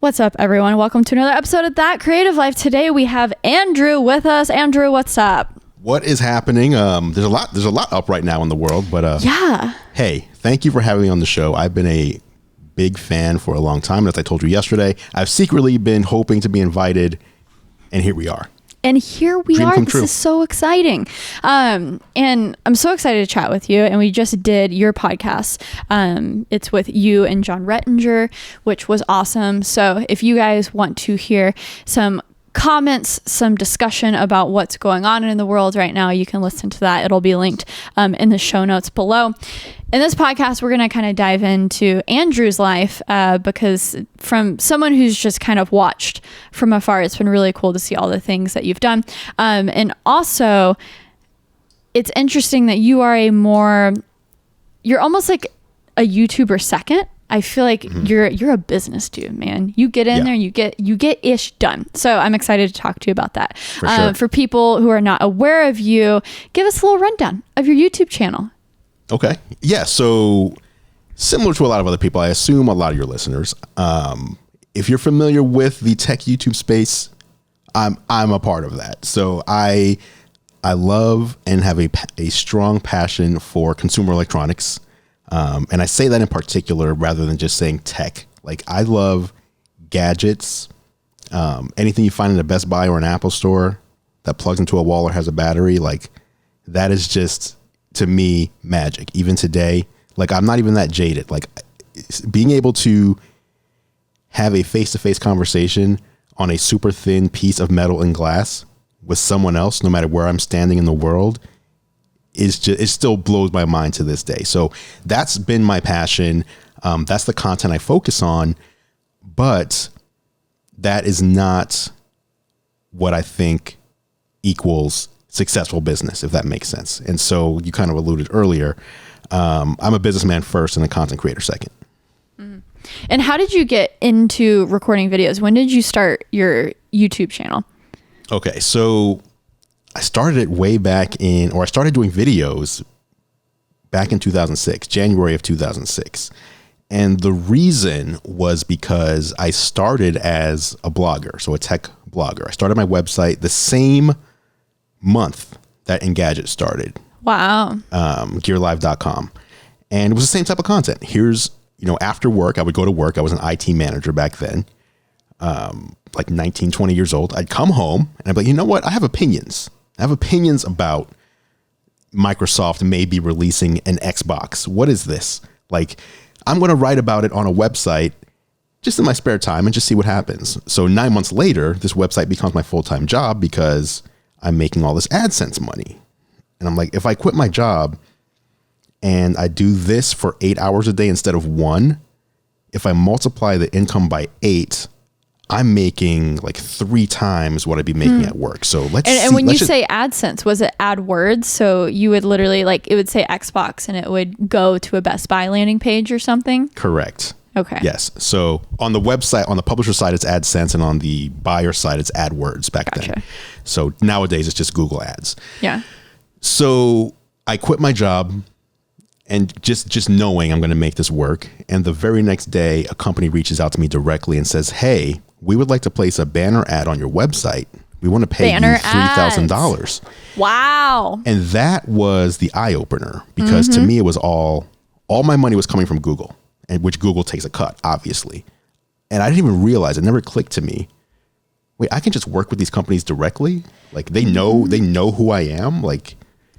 What's up, everyone? Welcome to another episode of That Creative Life. Today we have Andrew with us. Andrew, what's up? What is happening? There's a lot up right now in the world, but yeah. Hey, thank you for having me on the show. I've been a big fan for a long time. As I told you yesterday, I've secretly been hoping to be invited, and here we are. And here we Dream are. come This true. is so exciting. And I'm so excited to chat with you. And we just did your podcast. It's with you and John Rettinger, which was awesome. So if you guys want to hear some comments, some discussion about what's going on in the world right now, you can listen to that. It'll be linked in the show notes below. In this podcast, we're going to kind of dive into Andrew's life because from someone who's just kind of watched from afar, it's been really cool to see all the things that you've done. And also, it's interesting that you are you're almost like a YouTuber second. I feel like you're a business dude, man. You get in there and you get ish done. So I'm excited to talk to you about that. For sure. For people who are not aware of you, give us a little rundown of your YouTube channel. Okay. Yeah. So similar to a lot of other people, I assume a lot of your listeners, if you're familiar with the tech YouTube space, I'm a part of that. So I love and have a strong passion for consumer electronics. And I say that in particular rather than just saying tech. Like, I love gadgets, anything you find in a Best Buy or an Apple store that plugs into a wall or has a battery. Like, that is just, to me, magic. Even today, like, I'm not even that jaded. Like, being able to have a face-to-face conversation on a super thin piece of metal and glass with someone else, no matter where I'm standing in the world, it still blows my mind to this day. So that's been my passion. That's the content I focus on, but that is not what I think equals successful business, if that makes sense. And so you kind of alluded earlier, I'm a businessman first and a content creator second. Mm-hmm. And how did you get into recording videos? When did you start your YouTube channel? Okay, so I started it I started doing videos back in 2006, January of 2006. And the reason was because I started as a blogger, so a tech blogger. I started my website the same month that Engadget started. Wow. Gearlive.com. And it was the same type of content. After work, I would go to work. I was an IT manager back then, like 19, 20 years old. I'd come home and I'd be like, you know what? I have opinions. I have opinions about Microsoft maybe releasing an Xbox. What is this? Like, I'm going to write about it on a website just in my spare time and just see what happens. So 9 months later, this website becomes my full-time job because I'm making all this AdSense money. And I'm like, if I quit my job and I do this for 8 hours a day instead of 1, if I multiply the income by 8, I'm making like 3 times what I'd be making at work. So let's see. And when you say AdSense, was it AdWords? So you would literally it would say Xbox and it would go to a Best Buy landing page or something? Correct. Okay. Yes. So on the website, on the publisher side, it's AdSense, and on the buyer side, it's AdWords back then. So nowadays it's just Google Ads. Yeah. So I quit my job and just knowing I'm going to make this work. And the very next day, a company reaches out to me directly and says, hey, we would like to place a banner ad on your website. We want to pay you $3,000. Wow. And that was the eye opener because to me, it was all my money was coming from Google, and which Google takes a cut, obviously. And I didn't even realize, it never clicked to me. Wait, I can just work with these companies directly? Like, they know who I am. Like,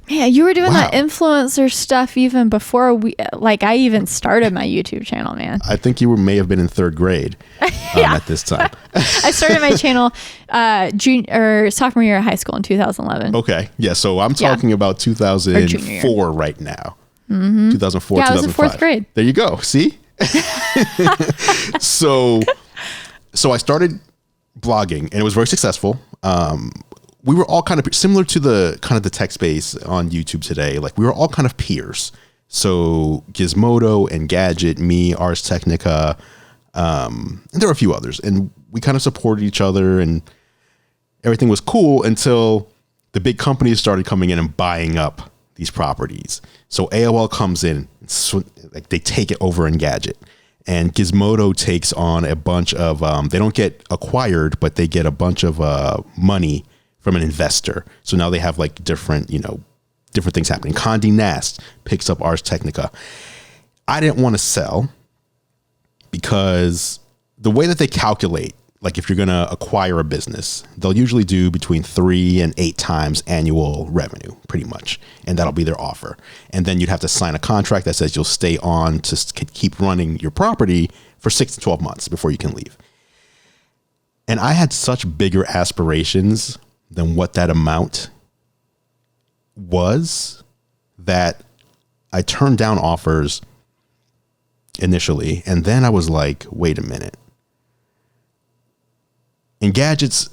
yeah, you were doing that influencer stuff even before I even started my YouTube channel, man. I think you may have been in 3rd grade at this time. I started my channel sophomore year of high school in 2011. Okay. Yeah. So I'm talking about 2004 right now. 2004, yeah, 2005. I was in 4th grade. There you go. See? So I started blogging and it was very successful. We were all kind of similar to the tech space on YouTube today. Like, we were all kind of peers. So Gizmodo and Gadget, me, Ars Technica, and there were a few others. And we kind of supported each other and everything was cool until the big companies started coming in and buying up these properties. So AOL comes in, like, they take it over Engadget. And Gizmodo takes on a bunch of, they don't get acquired, but they get a bunch of money from an investor. So now they have like different things happening. Condé Nast picks up Ars Technica. I didn't want to sell because the way that they calculate, like if you're going to acquire a business, they'll usually do between 3 and 8 times annual revenue, pretty much. And that'll be their offer. And then you'd have to sign a contract that says you'll stay on to keep running your property for 6 to 12 months before you can leave. And I had such bigger aspirations than what that amount was that I turned down offers initially. And then I was like, wait a minute. Engadget's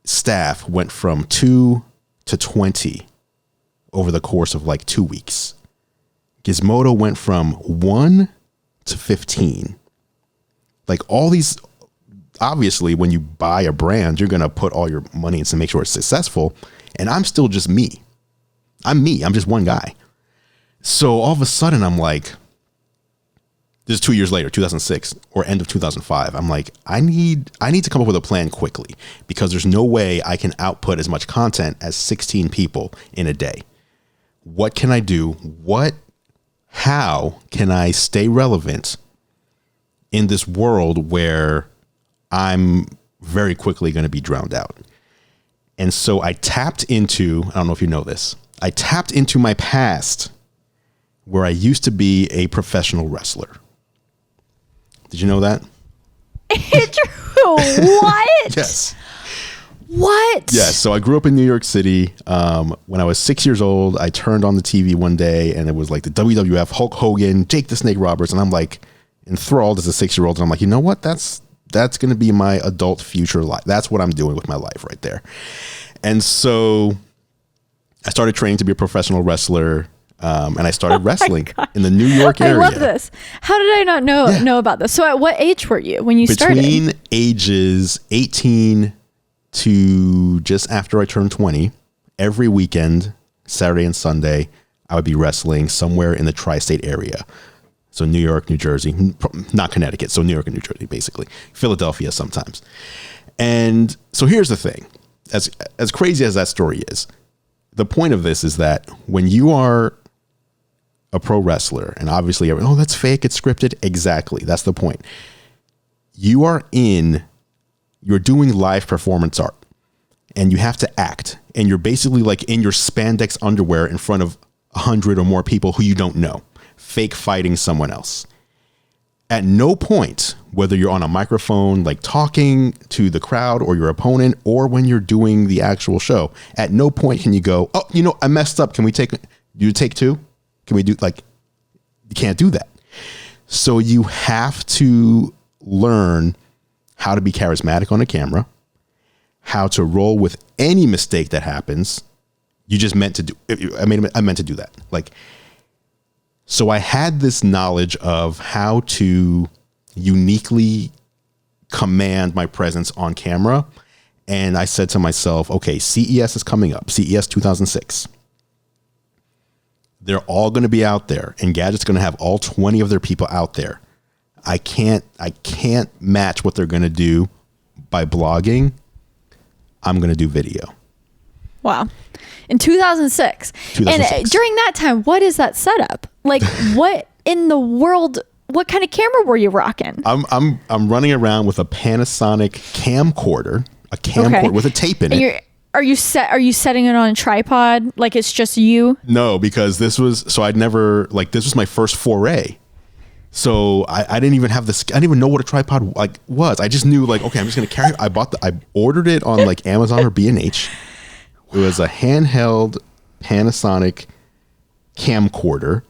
staff went from 2 to 20 over the course of like 2 weeks. Gizmodo went from 1 to 15. Like all these, obviously, when you buy a brand, you're going to put all your money in to make sure it's successful. And I'm still just me. I'm just one guy. So all of a sudden I'm like, this is 2 years later, 2006 or end of 2005. I'm like, I need to come up with a plan quickly because there's no way I can output as much content as 16 people in a day. What can I do? How can I stay relevant in this world where I'm very quickly going to be drowned out? And so I tapped into, I don't know if you know this, I tapped into my past where I used to be a professional wrestler. Did you know that? Andrew, what? Yes. What? Yes. So I grew up in New York City. When I was 6 years old, I turned on the TV one day and it was like the WWF, Hulk Hogan, Jake the Snake Roberts. And I'm like enthralled as a 6-year-old. And I'm like, you know what? That's going to be my adult future life. That's what I'm doing with my life right there. And so I started training to be a professional wrestler. And I started wrestling in the New York area. I love this. How did I not know about this? So at what age were you when you started? Between ages 18 to just after I turned 20, every weekend, Saturday and Sunday, I would be wrestling somewhere in the tri-state area. So New York, New Jersey, not Connecticut. So New York and New Jersey, basically. Philadelphia sometimes. And so here's the thing. As crazy as that story is, the point of this is that when you are a pro wrestler, and obviously, oh, that's fake, it's scripted. Exactly. That's the point. You're doing live performance art and you have to act. And you're basically like in your spandex underwear in front of 100 or more people who you don't know, fake fighting someone else. At no point, whether you're on a microphone, like talking to the crowd or your opponent, or when you're doing the actual show, at no point can you go, oh, I messed up. Can we take 2? Can we do you can't do that. So you have to learn how to be charismatic on a camera, how to roll with any mistake that happens. You just meant to do. I meant to do that. So I had this knowledge of how to uniquely command my presence on camera. And I said to myself, okay, CES is coming up, CES 2006. They're all going to be out there, and Engadget's going to have all 20 of their people out there. I can't match what they're going to do by blogging. I'm going to do video. Wow. In 2006. And during that time, what is that setup? Like, what in the world, what kind of camera were you rocking? I'm running around with a Panasonic camcorder, with a tape in it. Are you setting it on a tripod? Like it's just you? No, because this was my first foray. So I didn't even have this. I didn't even know what a tripod was. I just knew okay, I'm just going to carry it. I ordered it on Amazon or B&H. It was a handheld Panasonic camcorder.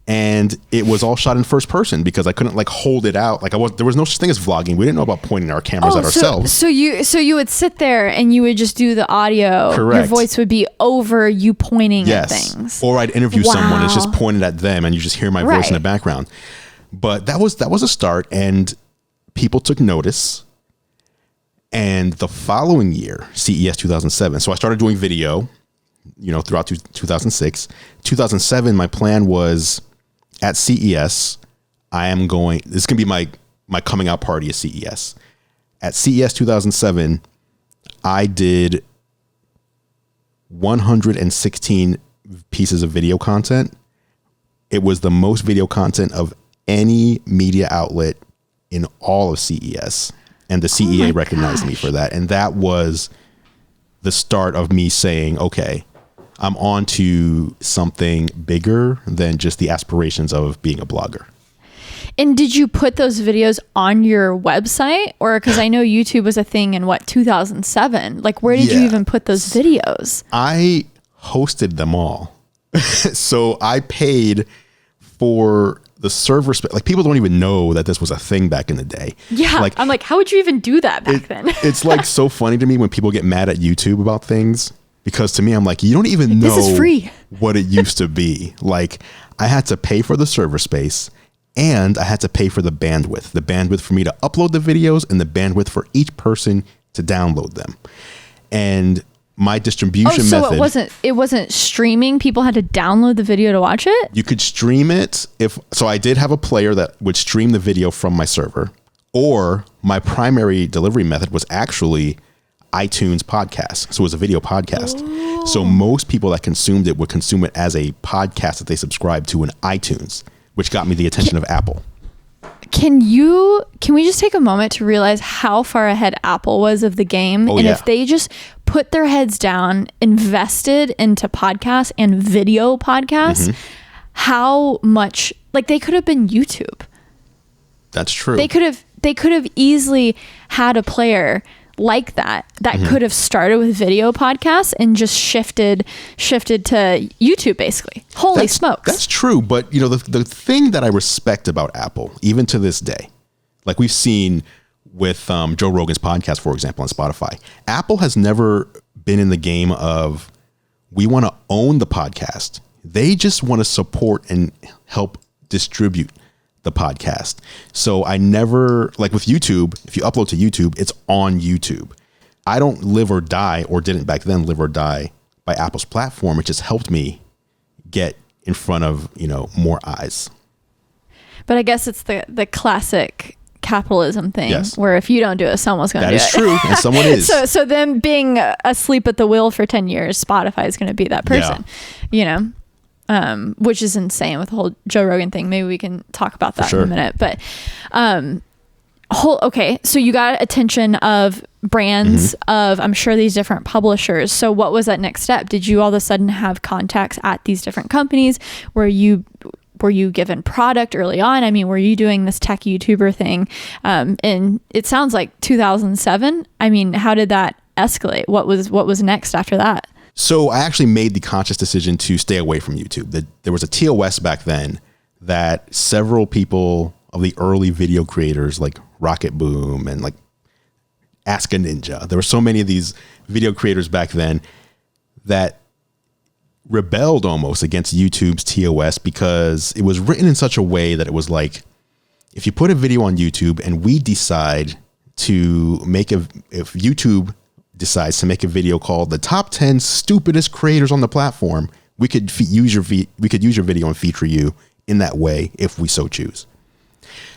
And it was all shot in first person because I couldn't hold it out. There was no such thing as vlogging. We didn't know about pointing our cameras at ourselves. So you would sit there and you would just do the audio. Correct. Your voice would be over you pointing at things. Or I'd interview someone. It's just pointed at them and you just hear my voice in the background. But that was a start, and people took notice. And the following year, CES 2007. So I started doing video, throughout 2006. 2007, my plan was, at CES, this is going to be my coming out party at CES. At CES 2007, I did 116 pieces of video content. It was the most video content of any media outlet in all of CES. And the CEA recognized me for that. And that was the start of me saying, okay, I'm on to something bigger than just the aspirations of being a blogger. And did you put those videos on your website? Or because I know YouTube was a thing in 2007. Like, where did you even put those videos? I hosted them all. So I paid for the server space. Like, people don't even know that this was a thing back in the day. Yeah. Like, I'm like, how would you even do that back then? It's like so funny to me when people get mad at YouTube about things, because to me, I'm like, you don't even know this is free. What it used to be. Like, I had to pay for the server space, and I had to pay for the bandwidth for me to upload the videos and the bandwidth for each person to download them. And my distribution method. It wasn't streaming. People had to download the video to watch it. You could stream it so I did have a player that would stream the video from my server, or my primary delivery method was actually iTunes podcast. So it was a video podcast. Ooh. So most people that consumed it would consume it as a podcast that they subscribed to in iTunes, which got me the attention of Apple. Can we just take a moment to realize how far ahead Apple was of the game? If they just put their heads down, invested into podcasts and video podcasts, how much, like, they could have been YouTube. That's true. They could have easily had a player like that could have started with video podcasts and just shifted to YouTube, basically. Holy smokes. That's true. But the thing that I respect about Apple, even to this day, like we've seen with Joe Rogan's podcast, for example, on Spotify, Apple has never been in the game of, we want to own the podcast. They just want to support and help distribute the podcast. So I never, like with YouTube, if you upload to YouTube, it's on YouTube. I don't live or die, or didn't back then live or die by Apple's platform. It just helped me get in front of, more eyes. But I guess it's the classic capitalism thing, where if you don't do it, someone's going to do it. That is true, and someone is. So them being asleep at the wheel for 10 years, Spotify is going to be that person, which is insane with the whole Joe Rogan thing. Maybe we can talk about that in a minute. But so you got attention of brands, of, I'm sure, these different publishers. So what was that next step? Did you all of a sudden have contacts at these different companies? Were you given product early on? I mean, were you doing this tech YouTuber thing? And it sounds like 2007. I mean, how did that escalate? What was next after that? So I actually made the conscious decision to stay away from YouTube. There was a TOS back then that several people of the early video creators, like Rocket Boom and like Ask a Ninja, there were so many of these video creators back then that rebelled almost against YouTube's TOS, because it was written in such a way that it was like, if you put a video on YouTube and we decide to if YouTube decides to make a video called the top 10 stupidest creators on the platform, we could use your video and feature you in that way if we so choose.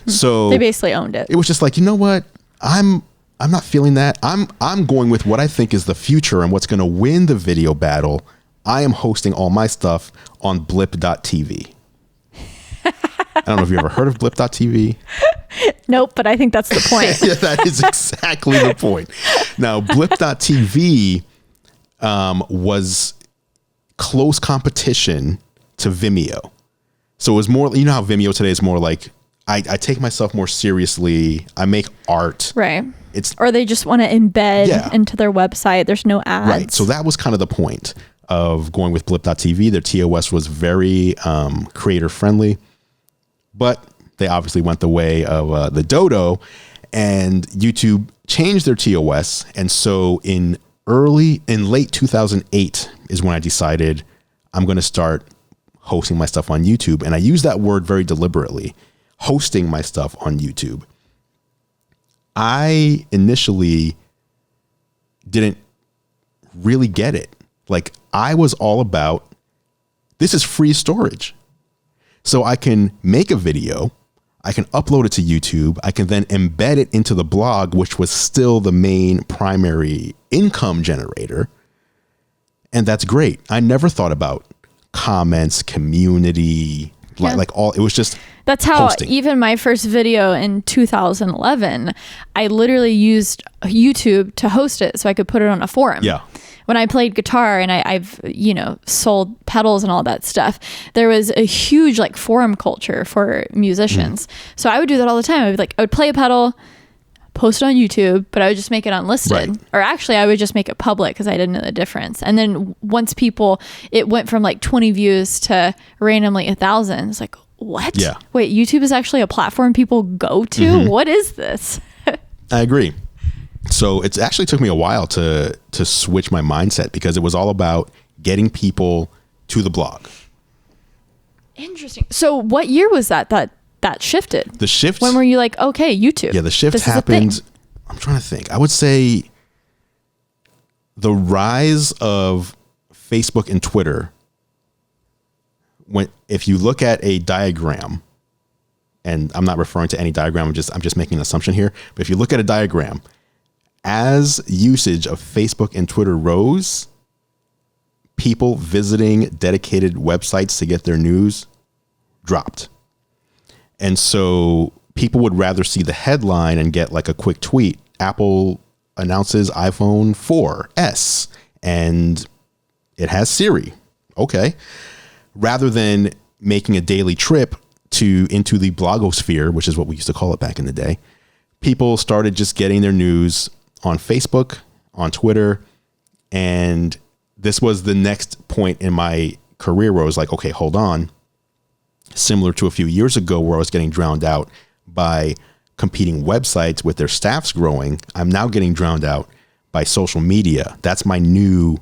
So they basically owned it. It was just like, you know what? I'm not feeling that. I'm going with what I think is the future and what's going to win the video battle. I am hosting all my stuff on blip.tv. I don't know if you ever heard of blip.tv. Nope, but I think that's the point. Yeah, that is exactly the point. Now, blip.tv was close competition to Vimeo. So it was more, how Vimeo today is more like, I take myself more seriously. I make art. Right. Or they just want to embed into their website. There's no ads. Right. So that was kind of the point of going with blip.tv. Their TOS was very creator friendly, but they obviously went the way of the dodo, and YouTube changed their TOS. And so in late 2008 is when I decided I'm going to start hosting my stuff on YouTube. And I use that word very deliberately, hosting my stuff on YouTube. I initially didn't really get it. Like, I was all about, this is free storage. So I can make a video, I can upload it to YouTube. I can then embed it into the blog, which was still the main primary income generator. And that's great. I never thought about comments, community, like all, it was just that's how posting. Even my first video in 2011, I literally used YouTube to host it so I could put it on a forum. Yeah. When I played guitar and I've sold pedals and all that stuff, there was a huge like forum culture for musicians. So I would do that all the time. I would play a pedal, post it on YouTube, but I would just make it unlisted. Right. Or actually I would just make it public because I didn't know the difference. And then once it went from like 20 views to randomly 1,000. It's like, what? Yeah. Wait, YouTube is actually a platform people go to? What is this? I agree. So it actually took me a while to switch my mindset because it was all about getting people to the blog. Interesting. So what year was that shifted? The shift. When were you like, okay, YouTube? Yeah, the shift happened. I'm trying to think. I would say the rise of Facebook and Twitter. If you look at a diagram, and I'm not referring to any diagram, I'm just making an assumption here. But if you look at a diagram, as usage of Facebook and Twitter rose, people visiting dedicated websites to get their news dropped. And so people would rather see the headline and get like a quick tweet. Apple announces iPhone 4S and it has Siri. Okay. Rather than making a daily trip into the blogosphere, which is what we used to call it back in the day, people started just getting their news on Facebook, on Twitter. And this was the next point in my career where I was like, okay, hold on. Similar to a few years ago where I was getting drowned out by competing websites with their staffs growing, I'm now getting drowned out by social media. That's my new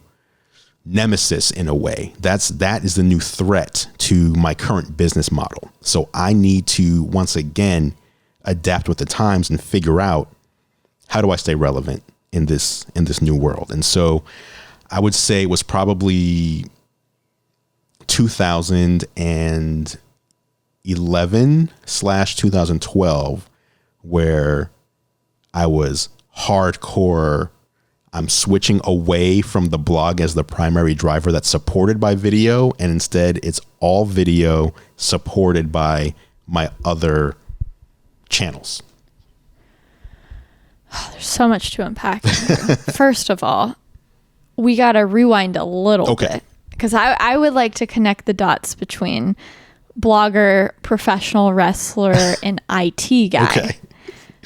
nemesis in a way. That is the new threat to my current business model. So I need to once again adapt with the times and figure out how do I stay relevant in this new world. And so I would say it was probably 2011/2012 where I was hardcore. I'm switching away from the blog as the primary driver that's supported by video, and instead it's all video supported by my other channels. There's so much to unpack here. First of all, we got to rewind a little bit because I would like to connect the dots between blogger, professional wrestler, and IT guy. Okay.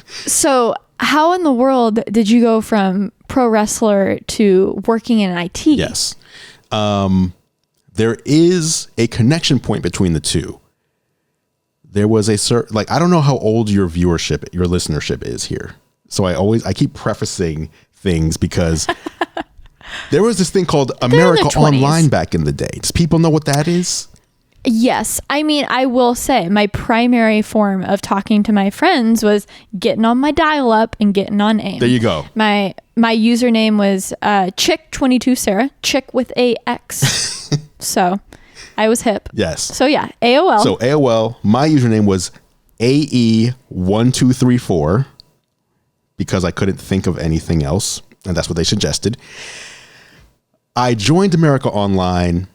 So how in the world did you go from pro wrestler to working in IT? Yes. There is a connection point between the two. There was a certain, like, I don't know how old your listenership is here. So I keep prefacing things because there was this thing called America Online back in the day. Does people know what that is? Yes. I mean, I will say my primary form of talking to my friends was getting on my dial-up and getting on AIM. There you go. My username was Chick22 Sara, Chick with a X. So I was hip. Yes. So yeah, AOL. So AOL, my username was AE1234 because I couldn't think of anything else, and that's what they suggested. I joined America Online.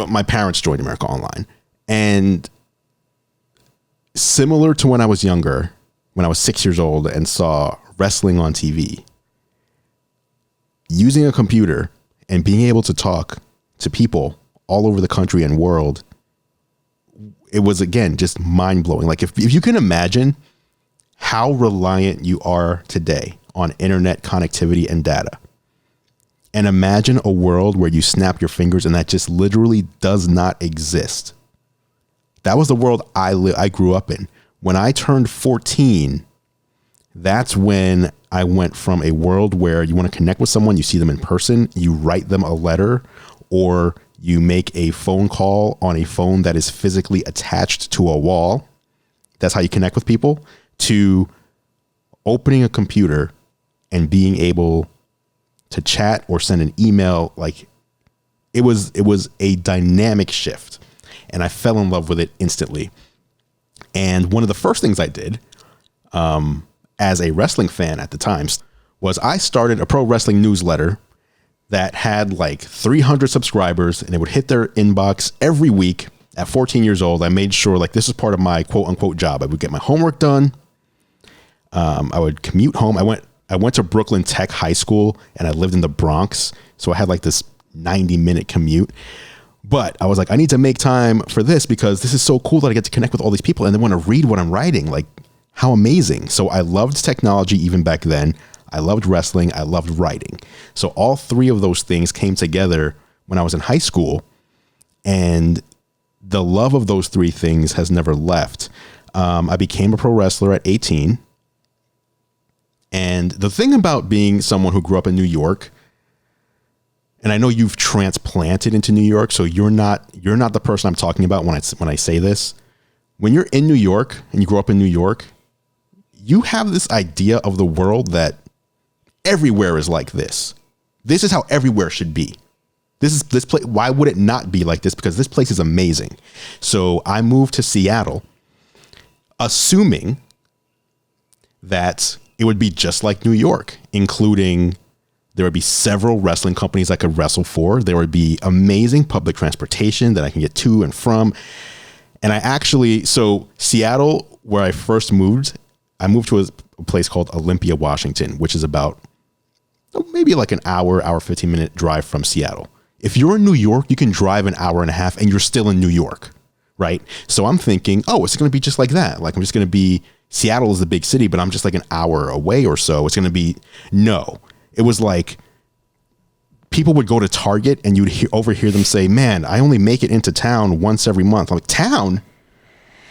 My parents joined America Online, and similar to when I was younger, when I was 6 years old and saw wrestling on TV, using a computer and being able to talk to people all over the country and world, it was, again, just mind blowing. Like if you can imagine how reliant you are today on internet connectivity and data, and imagine a world where you snap your fingers and that just literally does not exist. That was the world I grew up in. When I turned 14, that's when I went from a world where you want to connect with someone, you see them in person, you write them a letter, or you make a phone call on a phone that is physically attached to a wall. That's how you connect with people, to opening a computer and being able to chat or send an email. Like it was a dynamic shift, and I fell in love with it instantly. And one of the first things I did as a wrestling fan at the time was I started a pro wrestling newsletter that had like 300 subscribers, and it would hit their inbox every week. At 14 years old, I made sure like this is part of my quote unquote job. I would get my homework done. I would commute home. I went to Brooklyn Tech High School, and I lived in the Bronx. So I had like this 90-minute commute. But I was like, I need to make time for this because this is so cool that I get to connect with all these people and they want to read what I'm writing. Like, how amazing. So I loved technology even back then. I loved wrestling. I loved writing. So all three of those things came together when I was in high school. And the love of those three things has never left. I became a pro wrestler at 18. And the thing about being someone who grew up in New York, and I know you've transplanted into New York, so you're not the person I'm talking about when I say this. When you're in New York and you grow up in New York, you have this idea of the world that everywhere is like this. This is how everywhere should be. This place. Why would it not be like this? Because this place is amazing. So I moved to Seattle, assuming that it would be just like New York, including there would be several wrestling companies I could wrestle for. There would be amazing public transportation that I can get to and from. And so Seattle, where I first moved, I moved to a place called Olympia, Washington, which is about maybe like an hour 15-minute drive from Seattle. If you're in New York, you can drive an hour and a half and you're still in New York, right? So I'm thinking, it's going to be just like that. Like I'm just going to be, Seattle is the big city, but I'm just like an hour away or so. It's going to be, no. It was like people would go to Target and you'd overhear them say, man, I only make it into town once every month. I'm like, town?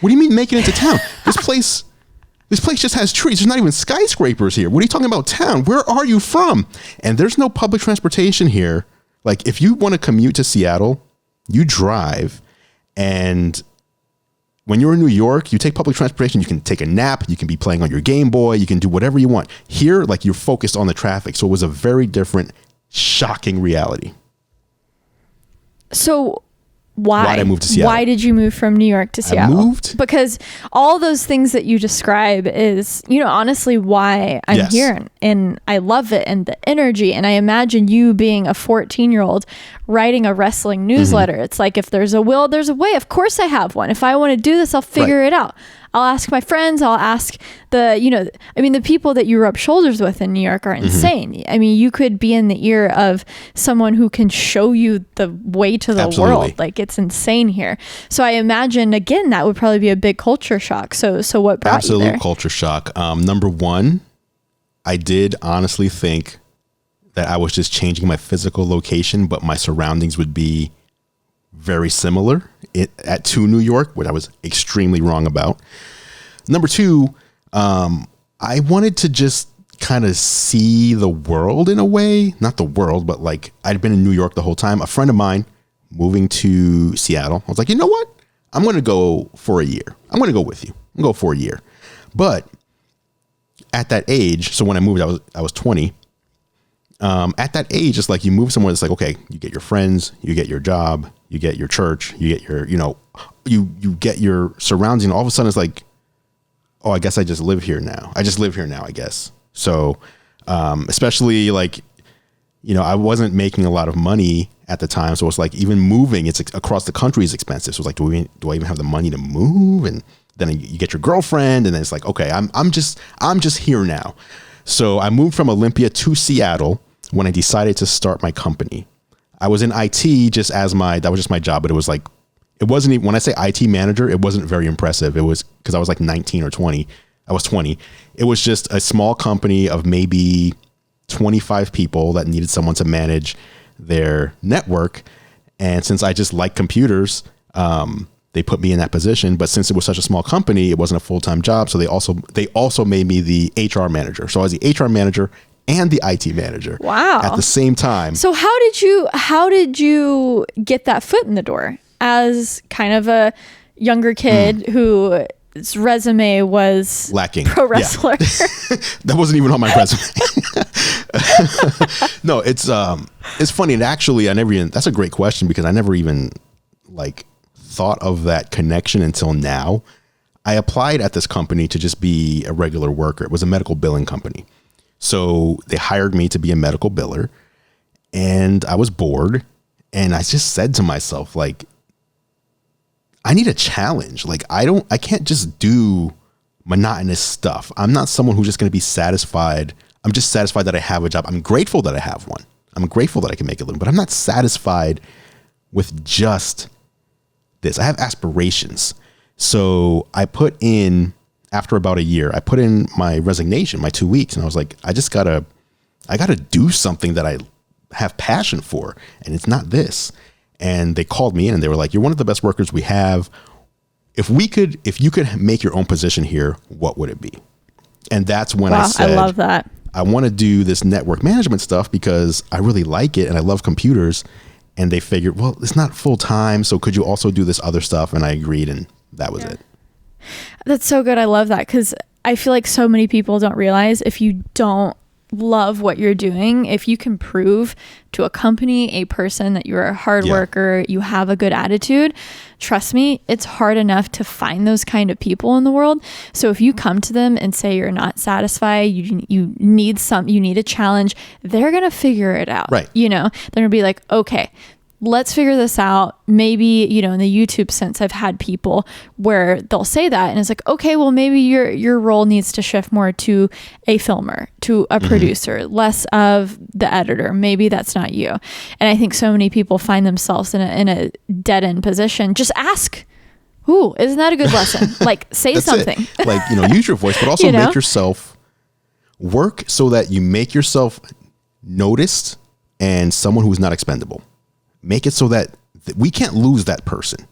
What do you mean make it into town? This place just has trees. There's not even skyscrapers here. What are you talking about town? Where are you from? And there's no public transportation here. Like if you want to commute to Seattle, you drive, and when you're in New York, you take public transportation, you can take a nap, you can be playing on your Game Boy, you can do whatever you want. Here, like you're focused on the traffic. So it was a very different, shocking reality. So why did I move to Seattle? Why did you move from New York to Seattle? I moved because all those things that you describe is, honestly why I'm here, and I love it and the energy. And I imagine you being a 14-year-old writing a wrestling newsletter. Mm-hmm. It's like, if there's a will, there's a way. Of course I have one. If I want to do this, I'll figure it out. I'll ask my friends. I'll ask the people that you rub shoulders with in New York are insane. Mm-hmm. I mean, you could be in the ear of someone who can show you the way to the world. Like, it's insane here. So I imagine, again, that would probably be a big culture shock. So what brought you there? Absolute culture shock. Number one, I did honestly think that I was just changing my physical location, but my surroundings would be very similar to New York, which I was extremely wrong about. Number two, I wanted to just kind of see the world in a way, not the world, but like I'd been in New York the whole time. A friend of mine moving to Seattle, I was like, you know what? I'm going to go for a year. I'm going to go with you. I'm going to go for a year. But at that age, so when I moved, I was 20. At that age, it's like you move somewhere that's like, okay, you get your friends, you get your job, you get your church, you get your, you get your surroundings. And all of a sudden it's like, oh, I guess I just live here now. I guess. So, especially like, I wasn't making a lot of money at the time. So it's like even moving, it's across the country is expensive. So it's like, do I even have the money to move? And then you get your girlfriend, and then it's like, okay, I'm just here now. So I moved from Olympia to Seattle when I decided to start my company. I was in IT that was just my job, but it was like, it wasn't even, when I say IT manager, it wasn't very impressive. It was because I was like 19 or 20. I was 20. It was just a small company of maybe 25 people that needed someone to manage their network. And since I just like computers, they put me in that position. But since it was such a small company, it wasn't a full-time job. So they also made me the HR manager. So I was the HR manager and the IT manager. Wow. At the same time. So how did you get that foot in the door as kind of a younger kid whose resume was lacking? Pro wrestler. Yeah. That wasn't even on my resume. No, it's funny. And actually, that's a great question, because I never even thought of that connection until now. I applied at this company to just be a regular worker. It was a medical billing company. So they hired me to be a medical biller, and I was bored. And I just said to myself, like, I need a challenge. Like, I can't just do monotonous stuff. I'm not someone who's just going to be satisfied. I'm just satisfied that I have a job. I'm grateful that I have one. I'm grateful that I can make a living, but I'm not satisfied with just this. I have aspirations. So I put in, after about a year, I put in my resignation, my 2 weeks. And I was like, I gotta do something that I have passion for. And it's not this. And they called me in and they were like, you're one of the best workers we have. If you could make your own position here, what would it be? And that's when I said, I love that. I want to do this network management stuff because I really like it and I love computers. And they figured, well, it's not full time. So could you also do this other stuff? And I agreed, and that was it. That's so good. I love that, because I feel like so many people don't realize if you don't love what you're doing, if you can prove to a company, a person that you're a hard worker, you have a good attitude, trust me, it's hard enough to find those kind of people in the world. So if you come to them and say you're not satisfied, you need a challenge, they're going to figure it out. Right. They're going to be like, okay, let's figure this out. Maybe, in the YouTube sense, I've had people where they'll say that and it's like, okay, well, maybe your role needs to shift more to a filmer, to a producer, less of the editor. Maybe that's not you. And I think so many people find themselves in a dead end position. Just ask. Ooh, isn't that a good lesson? Like, say something. Like, use your voice, but also make yourself work so that you make yourself noticed and someone who's not expendable. Make it so that we can't lose that person.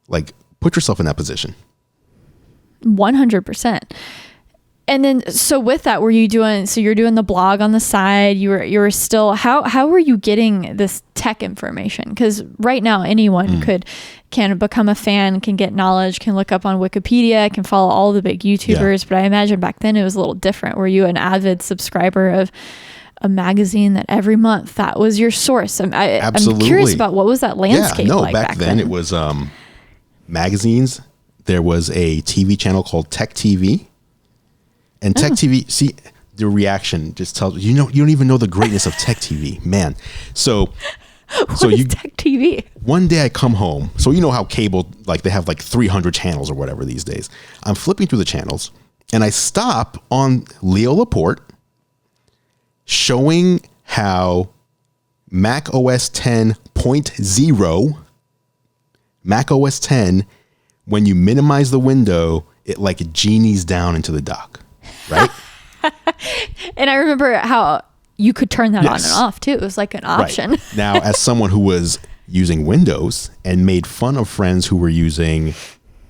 Like, put yourself in that position. 100%. And then, so with that, you're doing the blog on the side, you were still, how were you getting this tech information? Because right now anyone can become a fan, can get knowledge, can look up on Wikipedia, can follow all the big YouTubers. But I imagine back then it was a little different. Were you an avid subscriber of a magazine that every month that was your source? I'm curious about what was that landscape like back then? It was magazines. There was a TV channel called Tech TV, and Tech TV. See, the reaction just tells you don't even know the greatness of Tech TV, man. So is Tech TV? One day I come home. So you know how cable, like, they have like 300 channels or whatever these days. I'm flipping through the channels and I stop on Leo Laporte showing how Mac OS 10.0, Mac OS 10, when you minimize the window, it like genies down into the dock, right? And I remember how you could turn that on and off too. It was like an option. Right. Now, as someone who was using Windows and made fun of friends who were using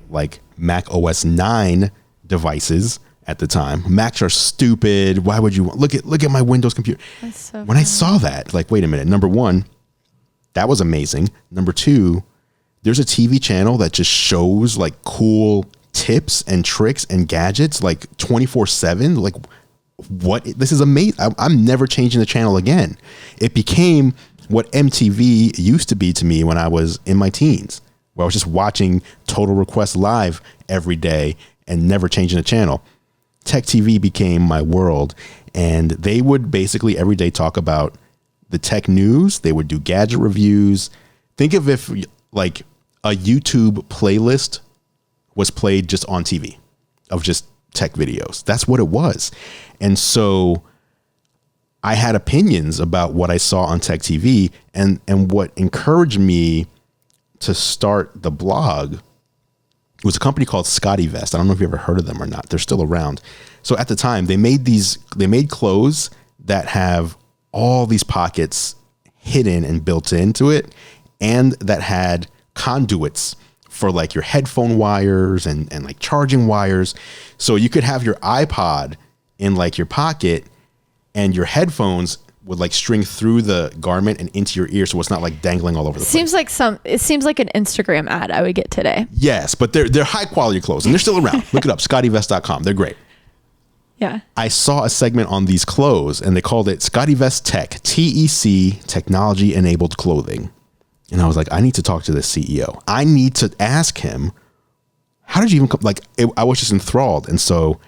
like Mac OS 9 devices at the time, Macs are stupid. Why would you look at my Windows computer? That's so when funny. I saw that, like, wait a minute. Number one, that was amazing. Number two, there's a TV channel that just shows like cool tips and tricks and gadgets like 24/7. Like, what? This is amazing. I'm never changing the channel again. It became what MTV used to be to me when I was in my teens, where I was just watching Total Request Live every day and never changing the channel. Tech TV became my world, and they would basically every day talk about the tech news. They would do gadget reviews. Think of if like a YouTube playlist was played just on TV of just tech videos. That's what it was. And so I had opinions about what I saw on Tech TV, and what encouraged me to start the blog was a company called Scottevest. I don't know if you ever heard of them or not. They're still around. So at the time they made clothes that have all these pockets hidden and built into it, and that had conduits for like your headphone wires and like charging wires. So you could have your iPod in like your pocket, and your headphones would like string through the garment and into your ear, so it's not like dangling all over the place. It seems like an Instagram ad I would get today. Yes, but they're high quality clothes and they're still around. Look it up, scottevest.com. They're great. Yeah. I saw a segment on these clothes and they called it Scottevest Tech, TEC, technology enabled clothing. And I was like, I need to talk to the CEO. I need to ask him how did you even come? Like, I was just enthralled. And so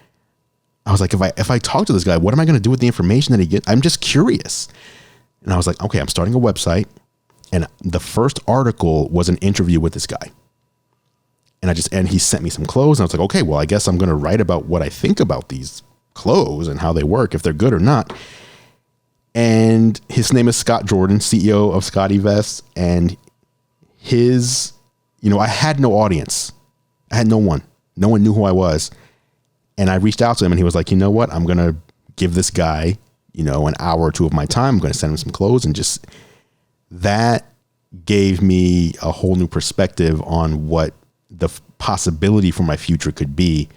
I was like, if I talk to this guy, what am I going to do with the information that he gets? I'm just curious. And I was like, okay, I'm starting a website. And the first article was an interview with this guy. And he sent me some clothes. And I was like, okay, well, I guess I'm going to write about what I think about these clothes and how they work, if they're good or not. And his name is Scott Jordan, CEO of Scottevest. And I had no audience. I had no one. No one knew who I was. And I reached out to him and he was like, you know what? I'm going to give this guy, an hour or two of my time. I'm going to send him some clothes, and just that gave me a whole new perspective on what the possibility for my future could be.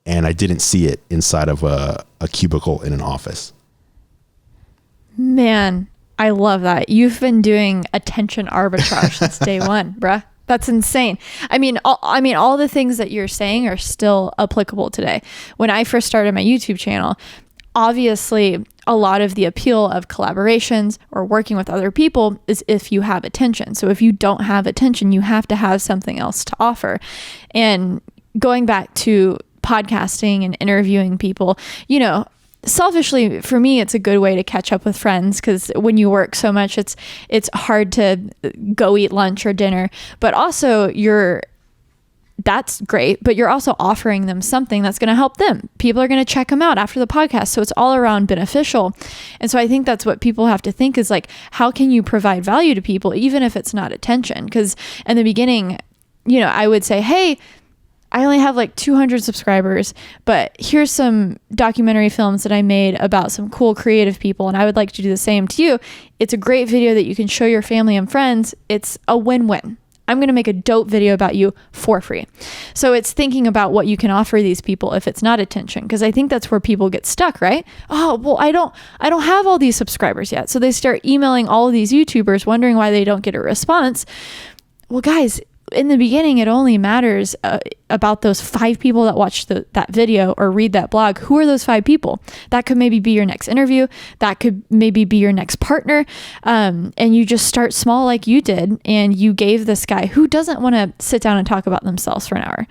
And I didn't see it inside of a cubicle in an office. Man, I love that. You've been doing attention arbitrage since day one, bruh. That's insane. I mean, all the things that you're saying are still applicable today. When I first started my YouTube channel, obviously a lot of the appeal of collaborations or working with other people is if you have attention. So if you don't have attention, you have to have something else to offer. And going back to podcasting and interviewing people, selfishly for me, it's a good way to catch up with friends, because when you work so much, it's hard to go eat lunch or dinner, but also that's great, but you're also offering them something that's going to help them. People are going to check them out after the podcast. So it's all around beneficial. And so I think that's what people have to think is like, how can you provide value to people, even if it's not attention? Because in the beginning, I would say, hey, I only have like 200 subscribers, but here's some documentary films that I made about some cool creative people, and I would like to do the same to you. It's a great video that you can show your family and friends. It's a win-win. I'm going to make a dope video about you for free. So it's thinking about what you can offer these people if it's not attention, because I think that's where people get stuck, right? Oh, well, I don't have all these subscribers yet. So they start emailing all of these YouTubers wondering why they don't get a response. Well, guys, in the beginning, it only matters about those 5 people that watch that video or read that blog. Who are those 5 people? That could maybe be your next interview. That could maybe be your next partner. And you just start small like you did. And you gave this guy who doesn't want to sit down and talk about themselves for an hour.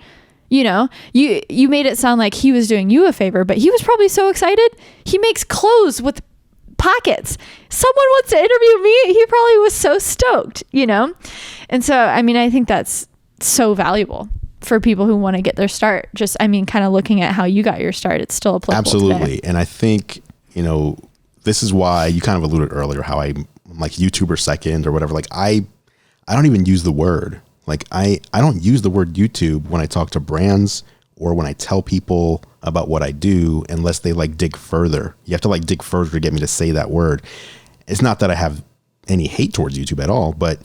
You made it sound like he was doing you a favor, but he was probably so excited. He makes clothes with pockets. Someone wants to interview me. He probably was so stoked, And so, I think that's so valuable for people who want to get their start. Just, kind of looking at how you got your start, it's still applicable. Absolutely. Today. And I think, this is why you kind of alluded earlier, how I'm like YouTuber second or whatever. Like I don't even use the word. Like I don't use the word YouTube when I talk to brands or when I tell people about what I do, unless they like dig further. You have to like dig further to get me to say that word. It's not that I have any hate towards YouTube at all, but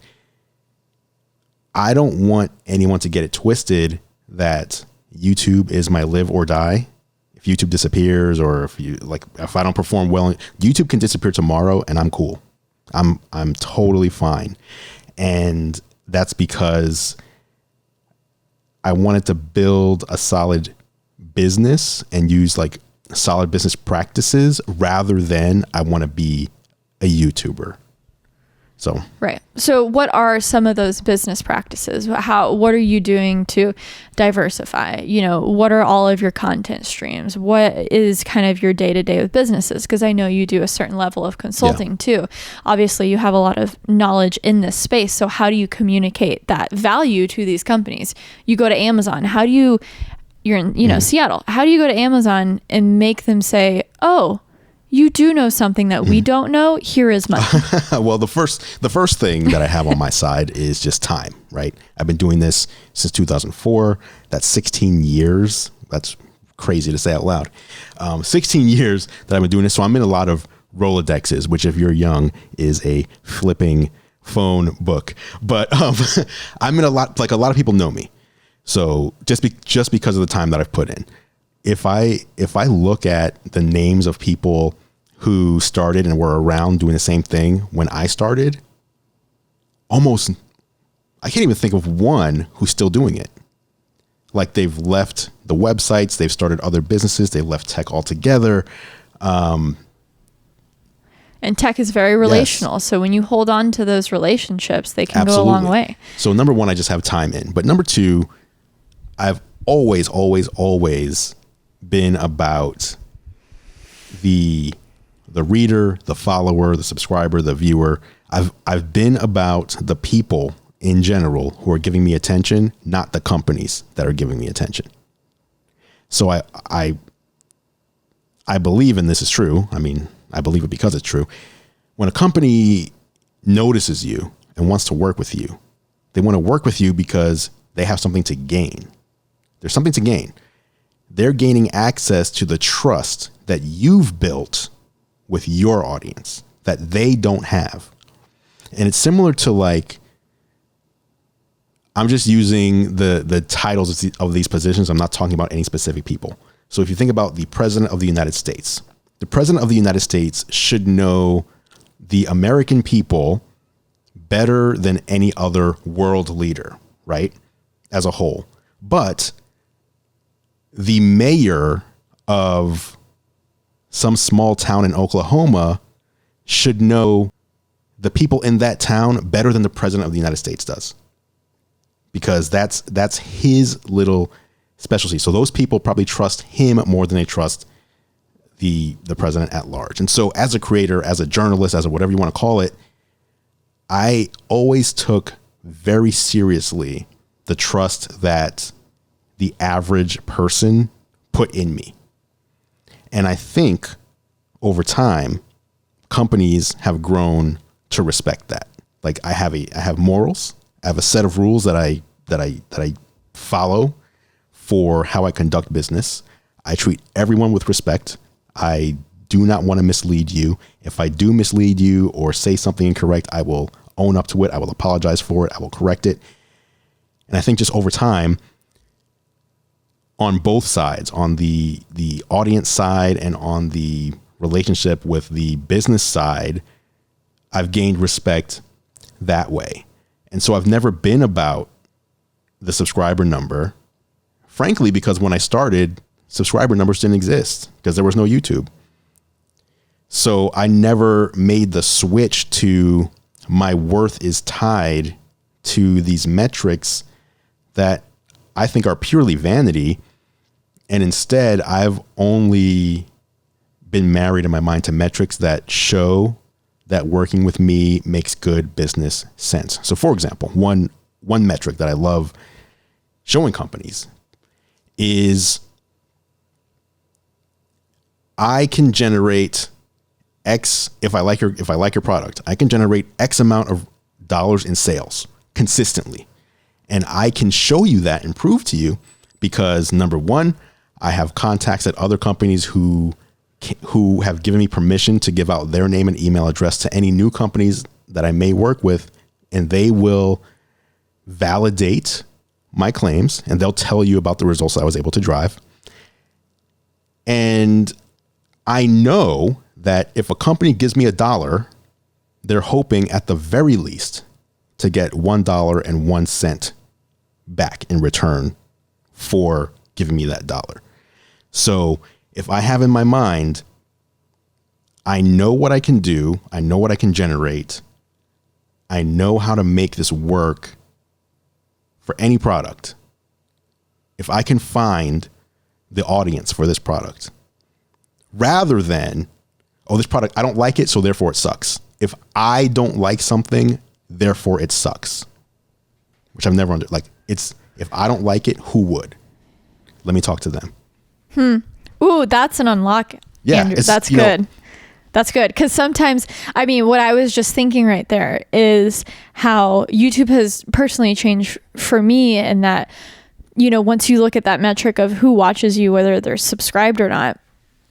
I don't want anyone to get it twisted that YouTube is my live or die. If YouTube disappears, or if I don't perform well, YouTube can disappear tomorrow and I'm cool. I'm totally fine. And that's because I wanted to build a solid business and use like solid business practices rather than I want to be a YouTuber. So, right. So what are some of those business practices? What are you doing to diversify? What are all of your content streams? What is kind of your day-to-day with businesses? Because I know you do a certain level of consulting too. Obviously you have a lot of knowledge in this space. So how do you communicate that value to these companies? You go to Amazon. You're in, Seattle. How do you go to Amazon and make them say, oh, you do know something that we don't know. Here is money. Well, the first thing that I have on my side is just time, right? I've been doing this since 2004. That's 16 years. That's crazy to say out loud. 16 years that I've been doing this. So I'm in a lot of Rolodexes, which if you're young is a flipping phone book. But I'm in a lot of people know me. So just because of the time that I've put in. If I look at the names of people who started and were around doing the same thing when I started, I can't even think of one who's still doing it. Like they've left the websites, they've started other businesses, they left tech altogether. And tech is very relational. Yes. So when you hold on to those relationships, they can go a long way. So number one, I just have time in. But number two, I've always, always, always been about the reader, the follower, the subscriber, the viewer. I've been about the people in general who are giving me attention, not the companies that are giving me attention. So I believe, and this is true. I mean, I believe it because it's true. When a company notices you and wants to work with you, they want to work with you because they have something to gain. There's something to gain. They're gaining access to the trust that you've built with your audience that they don't have. And it's similar to, like, I'm just using the titles of these positions. I'm not talking about any specific people. So if you think about the President of the United States, the President of the United States should know the American people better than any other world leader, right? As a whole. But the mayor of some small town in Oklahoma should know the people in that town better than the President of the United States does, because that's his little specialty. So those people probably trust him more than they trust the president at large. And so as a creator, as a journalist, as a whatever you want to call it, I always took very seriously the trust that the average person put in me. And I think over time, companies have grown to respect that. Like, I have morals. I have a set of rules that I follow for how I conduct business. I treat everyone with respect. I do not want to mislead you. If I do mislead you or say something incorrect, I will own up to it. I will apologize for it. I will correct it. And I think just over time, on both sides, on the audience side and on the relationship with the business side, I've gained respect that way. And so I've never been about the subscriber number, frankly, because when I started, subscriber numbers didn't exist because there was no YouTube. So I never made the switch to my worth is tied to these metrics that I think are purely vanity. And instead, I've only been married in my mind to metrics that show that working with me makes good business sense. So for example, one metric that I love showing companies is I can generate X, if I like your product, I can generate X amount of dollars in sales consistently. And I can show you that and prove to you because, number one, I have contacts at other companies who have given me permission to give out their name and email address to any new companies that I may work with, and they will validate my claims and they'll tell you about the results that I was able to drive. And I know that if a company gives me $1, they're hoping at the very least to get $1.01 back in return for giving me that $1. So if I have in my mind, I know what I can do, I know what I can generate, I know how to make this work for any product. If I can find the audience for this product, rather than, oh, this product, I don't like it, so therefore it sucks. If I don't like something, therefore it sucks, which I've never understood. Like, it's, if I don't like it, who would? Let me talk to them. Ooh, that's an unlock. Yeah, Andrew. That's good. That's good. Because sometimes, I mean, what I was just thinking right there is how YouTube has personally changed for me, and that, you know, once you look at that metric of who watches you, whether they're subscribed or not,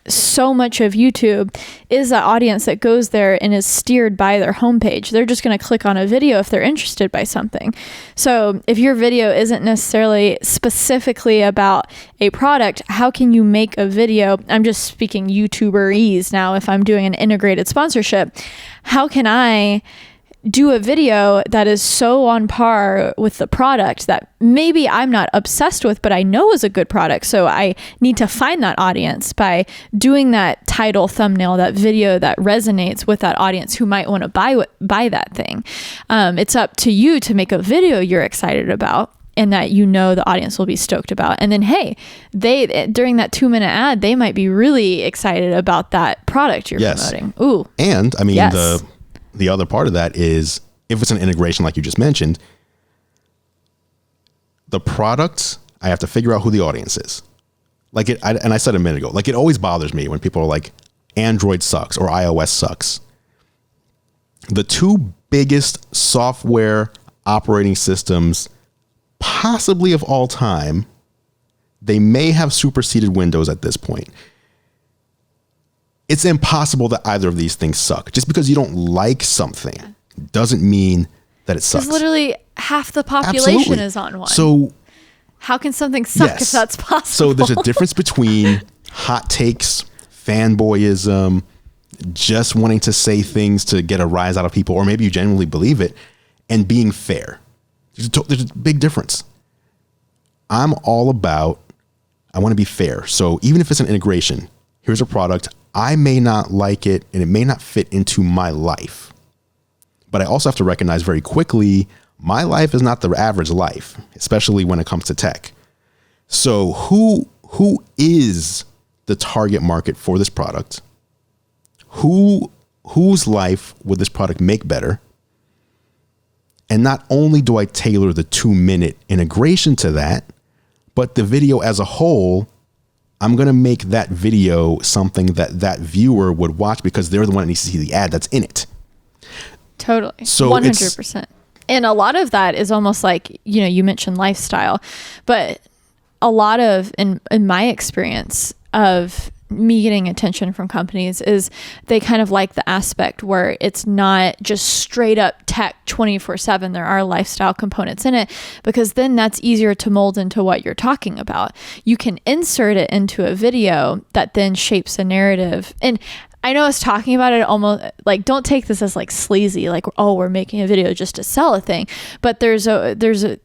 so much of YouTube is that audience that goes there and is steered by their homepage. They're just going to click on a video if they're interested by something. So if your video isn't necessarily specifically about a product, how can you make a video? I'm just speaking YouTuberese now. If I'm doing an integrated sponsorship, how can I do a video that is so on par with the product that maybe I'm not obsessed with, but I know is a good product. So I need to find that audience by doing that title, thumbnail, that video that resonates with that audience who might want to buy that thing. It's up to you to make a video you're excited about. and that you know the audience will be stoked about. And then, hey, they during that 2-minute ad, they might be really excited about that product you're promoting. Ooh. And I mean, the other part of that is if it's an integration like you just mentioned, the product, I have to figure out who the audience is. Like and I said a minute ago, like it always bothers me when people are like, Android sucks or iOS sucks. The two biggest software operating systems possibly of all time, they may have superseded Windows at this point. It's impossible that either of these things suck. Just because you don't like something doesn't mean that it sucks. Because literally half the population is on one. So how can something suck if that's possible? So there's a difference between hot takes, fanboyism, just wanting to say things to get a rise out of people, or maybe you genuinely believe it, and being fair. There's a big difference. I'm all about, I want to be fair. So even if it's an integration, here's a product, I may not like it and it may not fit into my life. But I also have to recognize very quickly, my life is not the average life, especially when it comes to tech. So who is the target market for this product? Whose life would this product make better? And not only do I tailor the 2-minute integration to that, but the video as a whole, I'm going to make that video something that viewer would watch because they're the one that needs to see the ad that's in it. Totally. So 100%. And a lot of that is almost like, you mentioned lifestyle, but a lot of, in my experience of me getting attention from companies, is they kind of like the aspect where it's not just straight up tech 24/7. There are lifestyle components in it, because then that's easier to mold into what you're talking about. You can insert it into a video that then shapes a narrative. And I know I was talking about it almost like, don't take this as like sleazy, like, oh, we're making a video just to sell a thing. But there's a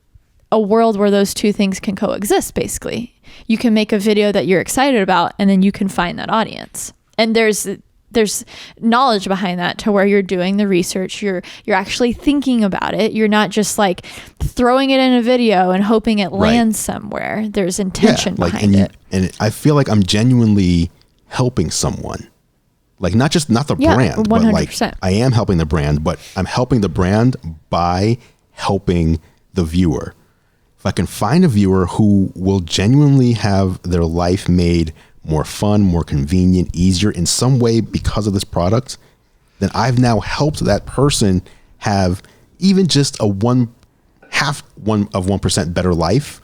world where those two things can coexist. Basically, you can make a video that you're excited about, and then you can find that audience. And there's knowledge behind that, to where you're doing the research, you're actually thinking about it. You're not just like throwing it in a video and hoping it lands somewhere. There's intention behind it. And I feel like I'm genuinely helping someone. Like not the brand, 100%. But like I am helping the brand, but I'm helping the brand by helping the viewer. If I can find a viewer who will genuinely have their life made more fun, more convenient, easier in some way because of this product, then I've now helped that person have even just a 0.1% better life.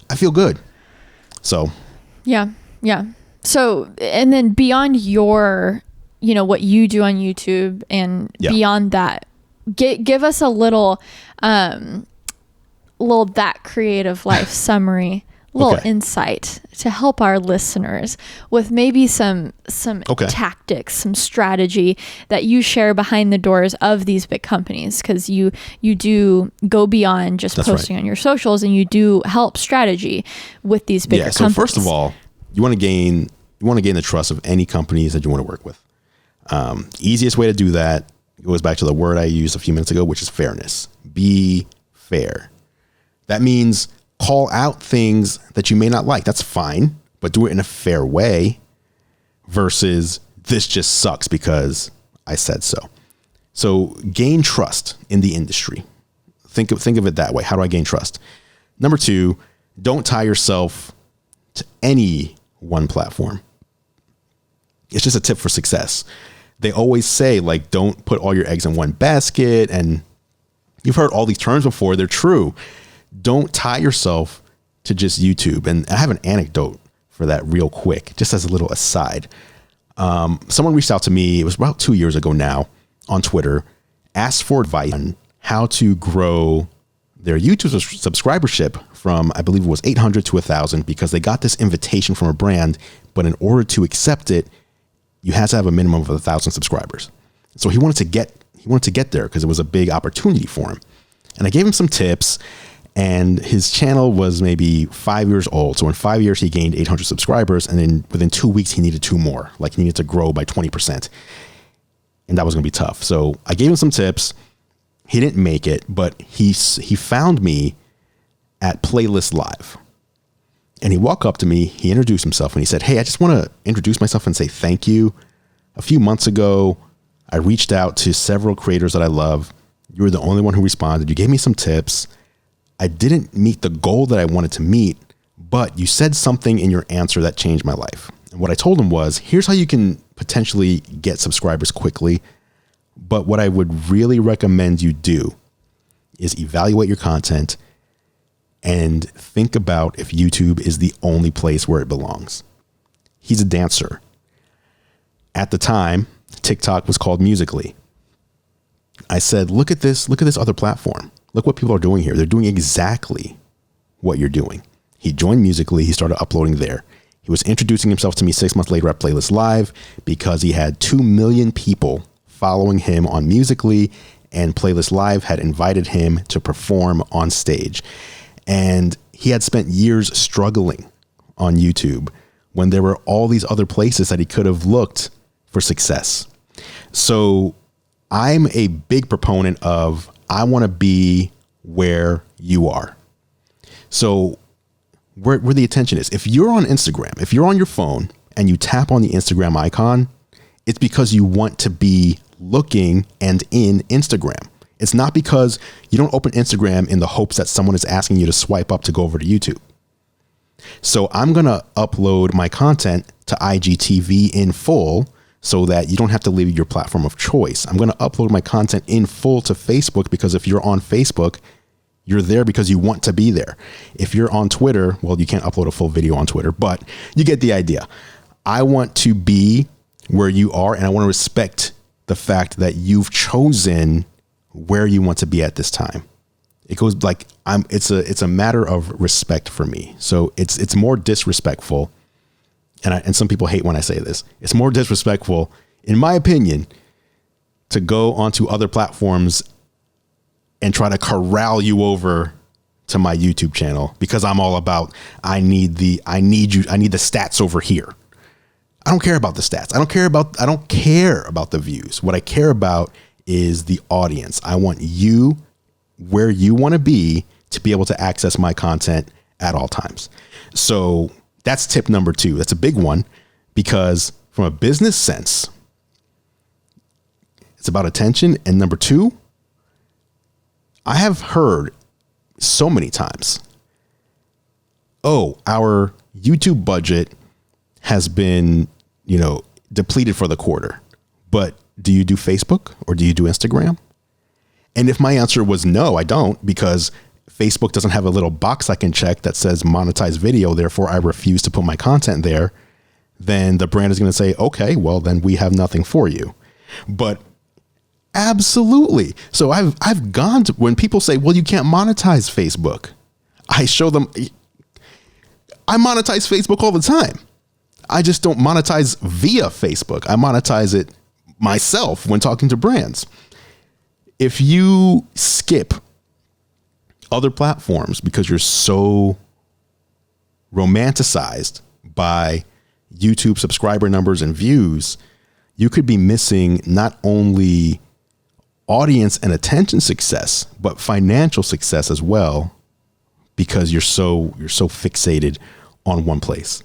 I feel good. So. Yeah. So, and then beyond your, what you do on YouTube and beyond that, give us a little that creative life summary, insight to help our listeners with maybe some tactics, some strategy that you share behind the doors of these big companies, because you do go beyond just posting on your socials, and you do help strategy with these bigger companies. So first of all, you want to gain the trust of any companies that you want to work with. Easiest way to do that goes back to the word I used a few minutes ago, which is fairness. Be fair. That means call out things that you may not like. That's fine, but do it in a fair way versus this just sucks because I said so. So gain trust in the industry. Think of it that way. How do I gain trust? Number 2, don't tie yourself to any one platform. It's just a tip for success. They always say, like, don't put all your eggs in one basket. And you've heard all these terms before. They're true. Don't tie yourself to just YouTube. And I have an anecdote for that real quick, just as a little aside. Someone reached out to me, it was about 2 years ago now, on Twitter, asked for advice on how to grow their YouTube subscribership from, I believe it was 800 to 1,000, because they got this invitation from a brand, but in order to accept it, you had to have a minimum of 1,000 subscribers. So he wanted to get there because it was a big opportunity for him. And I gave him some tips, and his channel was maybe 5 years old. So in 5 years, he gained 800 subscribers. And then within 2 weeks, he needed 2 more. Like, he needed to grow by 20%. And that was going to be tough. So I gave him some tips. He didn't make it, but he found me at Playlist Live. And he walked up to me, he introduced himself, and he said, "Hey, I just want to introduce myself and say thank you. A few months ago, I reached out to several creators that I love. You were the only one who responded. You gave me some tips. I didn't meet the goal that I wanted to meet, but you said something in your answer that changed my life." And what I told him was, here's how you can potentially get subscribers quickly. But what I would really recommend you do is evaluate your content and think about if YouTube is the only place where it belongs. He's a dancer. At the time, TikTok was called Musical.ly. I said, look at this other platform. Look what people are doing here. They're doing exactly what you're doing. He joined Musical.ly. He started uploading there. He was introducing himself to me 6 months later at Playlist Live because he had 2 million people following him on Musical.ly, and Playlist Live had invited him to perform on stage. And he had spent years struggling on YouTube when there were all these other places that he could have looked for success. So I'm a big proponent of, I want to be where you are. So where the attention is, if you're on Instagram, if you're on your phone and you tap on the Instagram icon, it's because you want to be looking and in Instagram. It's not because you don't open Instagram in the hopes that someone is asking you to swipe up to go over to YouTube. So I'm going to upload my content to IGTV in full so that you don't have to leave your platform of choice. I'm going to upload my content in full to Facebook because if you're on Facebook, you're there because you want to be there. If you're on Twitter, well, you can't upload a full video on Twitter, but you get the idea. I want to be where you are, and I want to respect the fact that you've chosen where you want to be at this time. It goes like it's a matter of respect for me. So it's more disrespectful. And some people hate when I say this. It's more disrespectful, in my opinion, to go onto other platforms and try to corral you over to my YouTube channel because I'm all about, I need the stats over here. I don't care about the stats. I don't care about the views. What I care about is the audience. I want you where you want to be able to access my content at all times. So that's tip number 2. That's a big one because from a business sense, it's about attention. And number 2, I have heard so many times, oh, our YouTube budget has been, depleted for the quarter, but do you do Facebook or do you do Instagram? And if my answer was no, I don't, because Facebook doesn't have a little box I can check that says monetize video, therefore I refuse to put my content there, then the brand is going to say, okay, well, then we have nothing for you. But absolutely. So I've gone to, when people say, well, you can't monetize Facebook, I show them, I monetize Facebook all the time. I just don't monetize via Facebook. I monetize it myself when talking to brands. If you skip other platforms because you're so romanticized by YouTube subscriber numbers and views, you could be missing not only audience and attention success, but financial success as well, because you're so fixated on one place.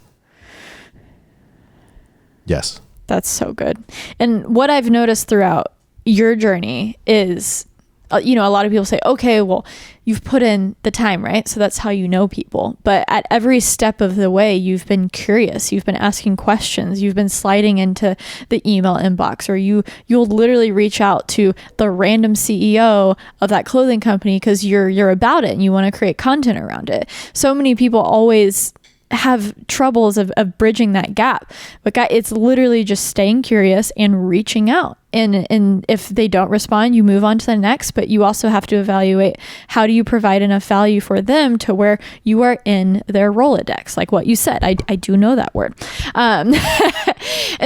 Yes. That's so good. And what I've noticed throughout your journey is, a lot of people say, okay, well, you've put in the time, right? So that's how you know people. But at every step of the way, you've been curious. You've been asking questions. You've been sliding into the email inbox, or you'll literally reach out to the random CEO of that clothing company because you're about it and you want to create content around it. So many people always have troubles of bridging that gap, but guys, it's literally just staying curious and reaching out. And if they don't respond, you move on to the next, but you also have to evaluate, how do you provide enough value for them to where you are in their Rolodex? Like what you said, I do know that word. And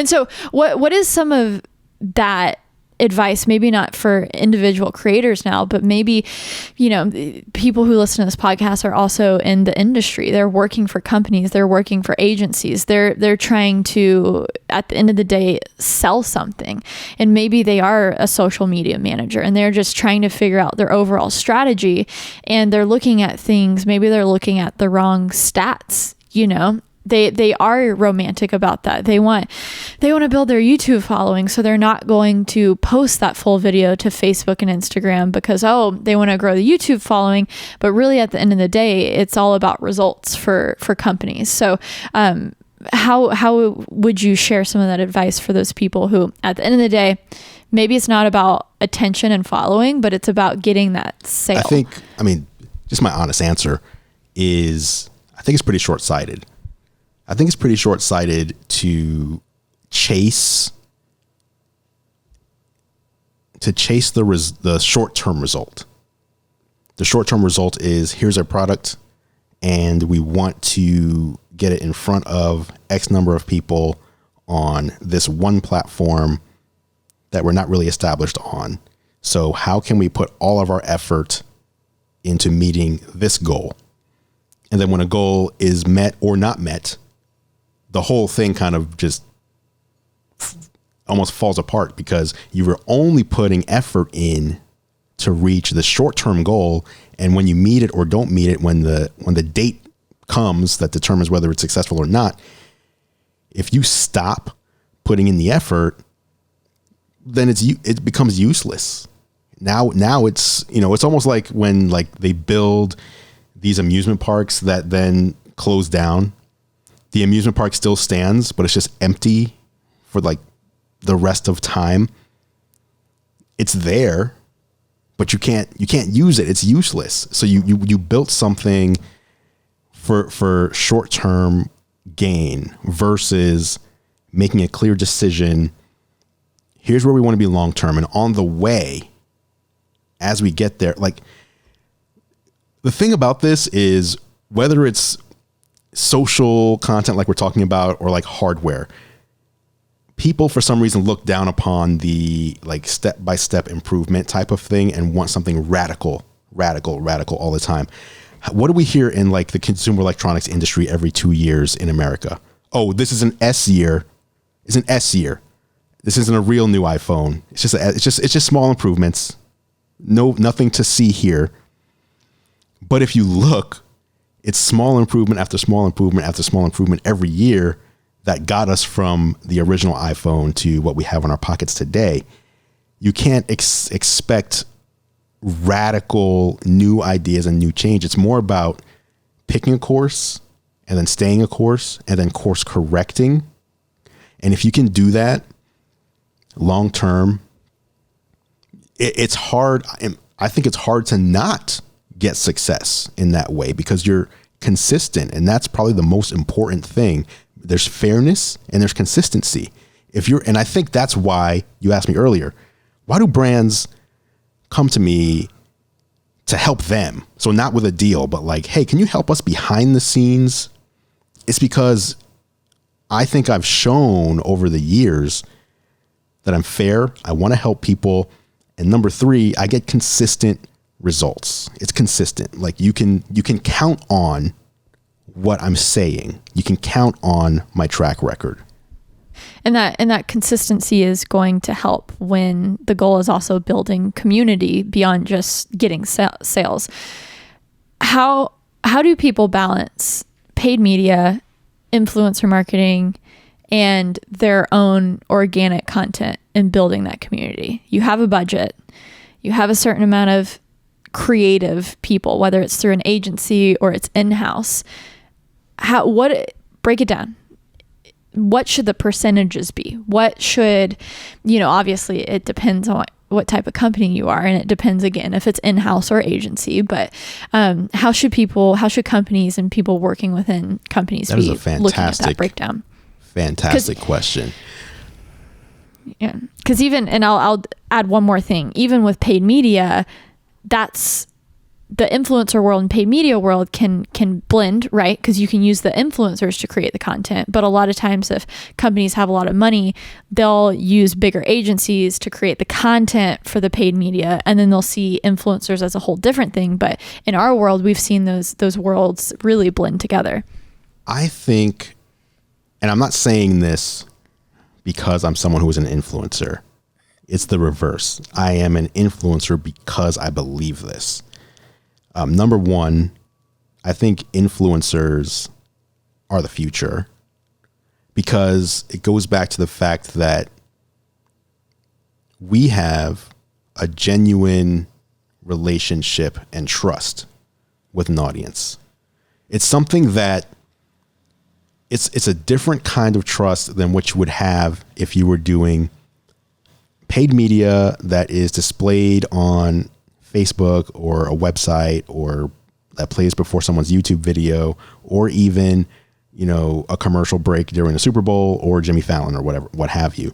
so what is some of that advice, maybe not for individual creators now, but maybe, people who listen to this podcast are also in the industry. They're working for companies, they're working for agencies. They're trying to, at the end of the day, sell something. And maybe they are a social media manager and they're just trying to figure out their overall strategy, and they're looking at things, maybe they're looking at the wrong stats, They are romantic about that. They want to build their YouTube following, so they're not going to post that full video to Facebook and Instagram because they want to grow the YouTube following. But really, at the end of the day, it's all about results for companies. So, how would you share some of that advice for those people who, at the end of the day, maybe it's not about attention and following, but it's about getting that sale? Just my honest answer is, I think it's pretty short-sighted. I think it's pretty short-sighted to chase the short-term result. The short-term result is, here's our product and we want to get it in front of X number of people on this one platform that we're not really established on. So how can we put all of our effort into meeting this goal? And then when a goal is met or not met, the whole thing kind of just almost falls apart because you were only putting effort in to reach the short-term goal. And when you meet it or don't meet it, when the date comes that determines whether it's successful or not, if you stop putting in the effort, then it becomes useless. Now it's, it's almost like when they build these amusement parks that then close down. The amusement park still stands, but it's just empty for the rest of time. It's there, but you can't use it. It's useless. So you built something for short-term gain versus making a clear decision. Here's where we want to be long-term. And on the way, as we get there, the thing about this is, whether it's social content like we're talking about or hardware, people for some reason look down upon the step-by-step improvement type of thing and want something radical all the time. What do we hear in the consumer electronics industry every 2 years in America? Oh, this is an S year. It's an S year. This isn't a real new iPhone. It's just small improvements. Nothing to see here. But if you look, it's small improvement after small improvement after small improvement every year that got us from the original iPhone to what we have in our pockets today. You can't expect radical new ideas and new change. It's more about picking a course and then staying a course and then course correcting. And if you can do that long term, it's hard. I think it's hard to not get success in that way because you're consistent, and that's probably the most important thing. There's fairness and there's consistency. And I think that's why you asked me earlier, why do brands come to me to help them? So not with a deal, but hey, can you help us behind the scenes? It's because I think I've shown over the years that I'm fair. I want to help people. And number 3, I get consistent results. It's consistent. You can count on what I'm saying. You can count on my track record. And that consistency is going to help when the goal is also building community beyond just getting sales. How do people balance paid media, influencer marketing, and their own organic content in building that community? You have a budget. You have a certain amount of creative people, whether it's through an agency or it's in-house. Break it down. What should the percentages be? What should, obviously it depends on what type of company you are. And it depends again, if it's in-house or agency, but how should companies and people working within companies be looking at that breakdown? Fantastic question. Yeah. Cause I'll add one more thing, even with paid media, that's the influencer world and paid media world can blend, right? Because you can use the influencers to create the content. But a lot of times if companies have a lot of money, they'll use bigger agencies to create the content for the paid media, and then they'll see influencers as a whole different thing. But in our world, we've seen those worlds really blend together. I think, and I'm not saying this because I'm someone who is an influencer. It's the reverse. I am an influencer because I believe this. Number one, I think influencers are the future, because it goes back to the fact that we have a genuine relationship and trust with an audience. It's something that it's a different kind of trust than what you would have if you were doing paid media that is displayed on Facebook or a website, or that plays before someone's YouTube video, or even, a commercial break during the Super Bowl or Jimmy Fallon or whatever, what have you.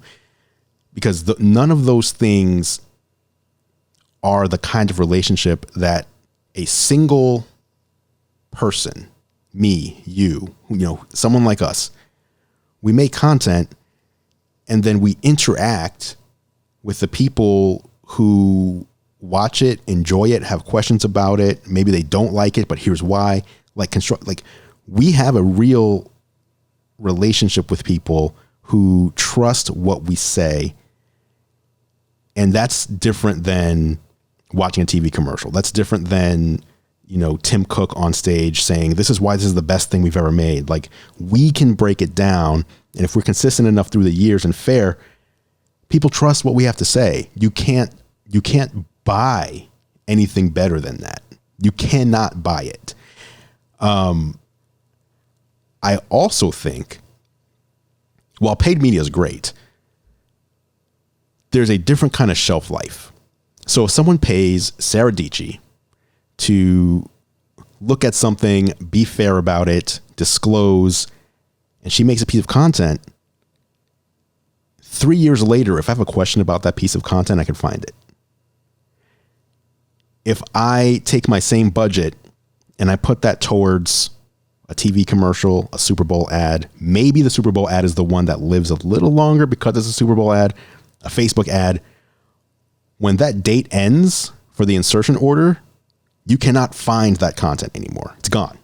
Because none of those things are the kind of relationship that a single person, me, you, someone like us, we make content and then we interact with the people who watch it, enjoy it, have questions about it. Maybe they don't like it, but here's why. We have a real relationship with people who trust what we say. And that's different than watching a TV commercial. That's different than, Tim Cook on stage saying, this is why this is the best thing we've ever made. Like, we can break it down. And if we're consistent enough through the years and fair, people trust what we have to say. You can't buy anything better than that. You cannot buy it. I also think, while paid media is great, there's a different kind of shelf life. So if someone pays Sara DIETSCHY to look at something, be fair about it, disclose, and she makes a piece of content, 3 years later, if I have a question about that piece of content, I can find it. If I take my same budget and I put that towards a TV commercial, a Super Bowl ad, maybe the Super Bowl ad is the one that lives a little longer because it's a Super Bowl ad, a Facebook ad, when that date ends for the insertion order, you cannot find that content anymore. It's gone,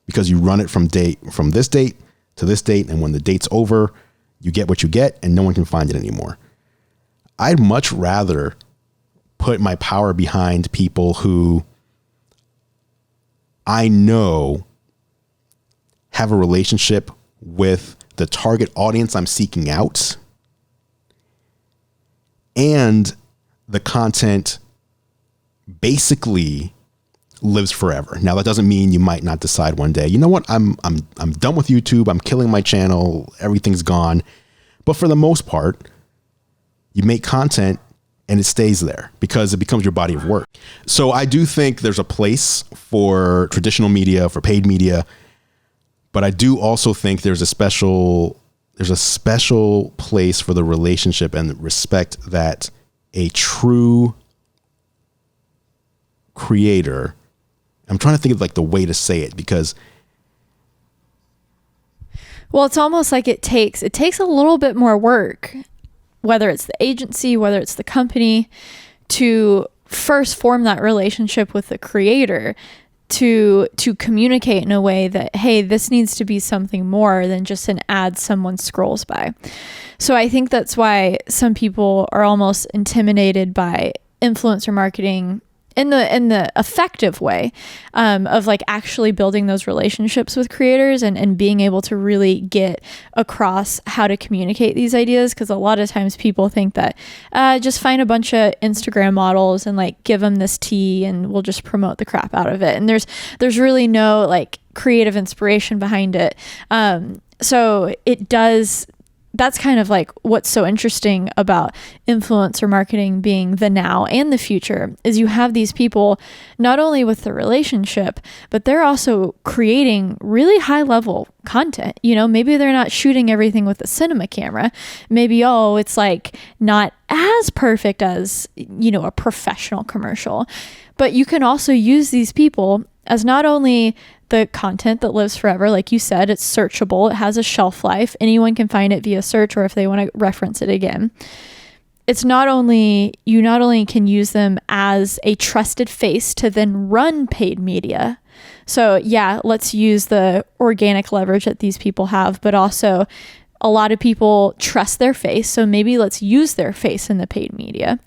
because you run it from this date to this date. And when the date's over, you get what you get and no one can find it anymore. I'd much rather put my power behind people who I know have a relationship with the target audience I'm seeking out, and the content basically lives forever. Now, that doesn't mean you might not decide one day, you know what, I'm done with YouTube, I'm killing my channel, everything's gone. But for the most part, you make content and it stays there because it becomes your body of work. So I do think there's a place for traditional media, for paid media, but I do also think there's a special place for the relationship and respect that a true creator, I'm trying to think of like the way to say it, because well, it's almost like it takes a little bit more work, whether it's the agency, whether it's the company, to first form that relationship with the creator, to communicate in a way that, hey, this needs to be something more than just an ad someone scrolls by. So I think that's why some people are almost intimidated by influencer marketing in the effective way, of like actually building those relationships with creators and being able to really get across how to communicate these ideas. Because a lot of times people think that just find a bunch of Instagram models and like give them this tea and we'll just promote the crap out of it. And there's really no like creative inspiration behind it. So it does. That's kind of like what's so interesting about influencer marketing being the now and the future, is you have these people not only with the relationship, but they're also creating really high level content. Maybe they're not shooting everything with a cinema camera. Maybe, it's like not as perfect as, a professional commercial, but you can also use these people as not only the content that lives forever, like you said, it's searchable, it has a shelf life, anyone can find it via search or if they want to reference it again. It's you not only can use them as a trusted face to then run paid media. So yeah, let's use the organic leverage that these people have, but also a lot of people trust their face. So maybe let's use their face in the paid media.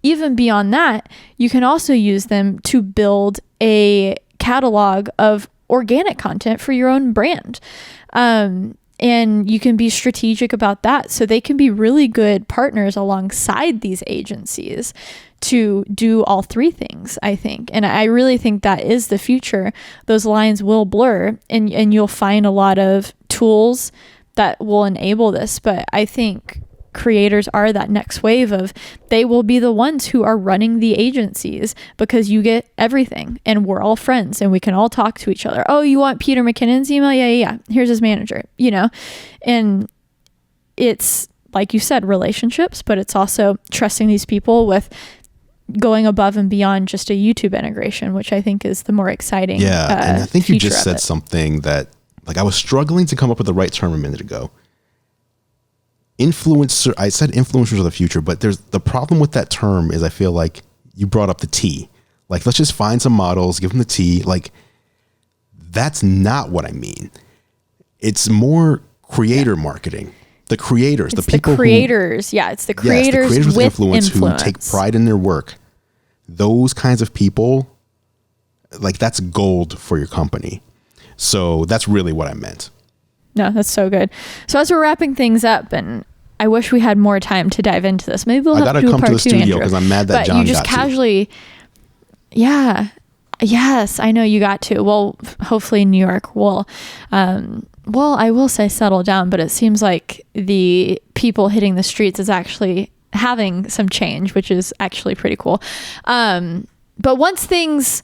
Even beyond that, you can also use them to build a catalog of organic content for your own brand. And you can be strategic about that. So they can be really good partners alongside these agencies to do all three things, I think. And I really think that is the future. Those lines will blur and you'll find a lot of tools that will enable this. But I think creators are that next wave of, they will be the ones who are running the agencies because you get everything and we're all friends and we can all talk to each other. Oh, you want Peter McKinnon's email? Yeah. Here's his manager, and it's, like you said, relationships, but it's also trusting these people with going above and beyond just a YouTube integration, which I think is the more exciting. Yeah. And I think you just said something that, like, I was struggling to come up with the right term a minute ago. Influencer, I said influencers of the future, but there's the problem with that term is I feel like you brought up the T. Like, let's just find some models, give them the T. Like, that's not what I mean. It's more creator marketing. The creators, it's the people creators. It's the creators with influence who take pride in their work. Those kinds of people, like, that's gold for your company. So that's really what I meant. No, that's so good. So as we're wrapping things up, and I wish we had more time to dive into this. Maybe we'll have to do a part 2, Andrew. I gotta come to the studio because I'm mad that John got to. But you just casually, yes, I know you got to. Well, hopefully New York will, I will say settle down, but it seems like the people hitting the streets is actually having some change, which is actually pretty cool. But once things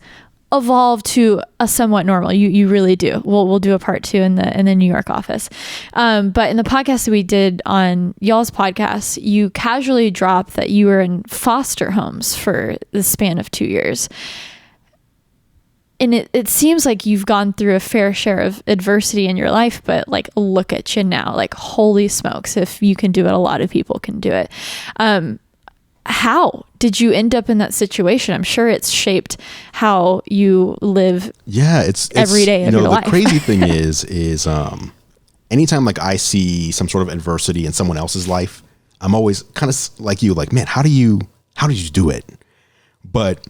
evolve to a somewhat normal, you really do. We'll do a part 2 in the New York office. But in the podcast that we did on y'all's podcast, you casually dropped that you were in foster homes for the span of 2 years. And it seems like you've gone through a fair share of adversity in your life, but like, look at you now, like, holy smokes, if you can do it, a lot of people can do it. How did you end up in that situation? I'm sure it's shaped how you live. Yeah, it's every day of your life. The crazy thing is anytime like I see some sort of adversity in someone else's life, I'm always kind of like you, like, man, how did you do it? But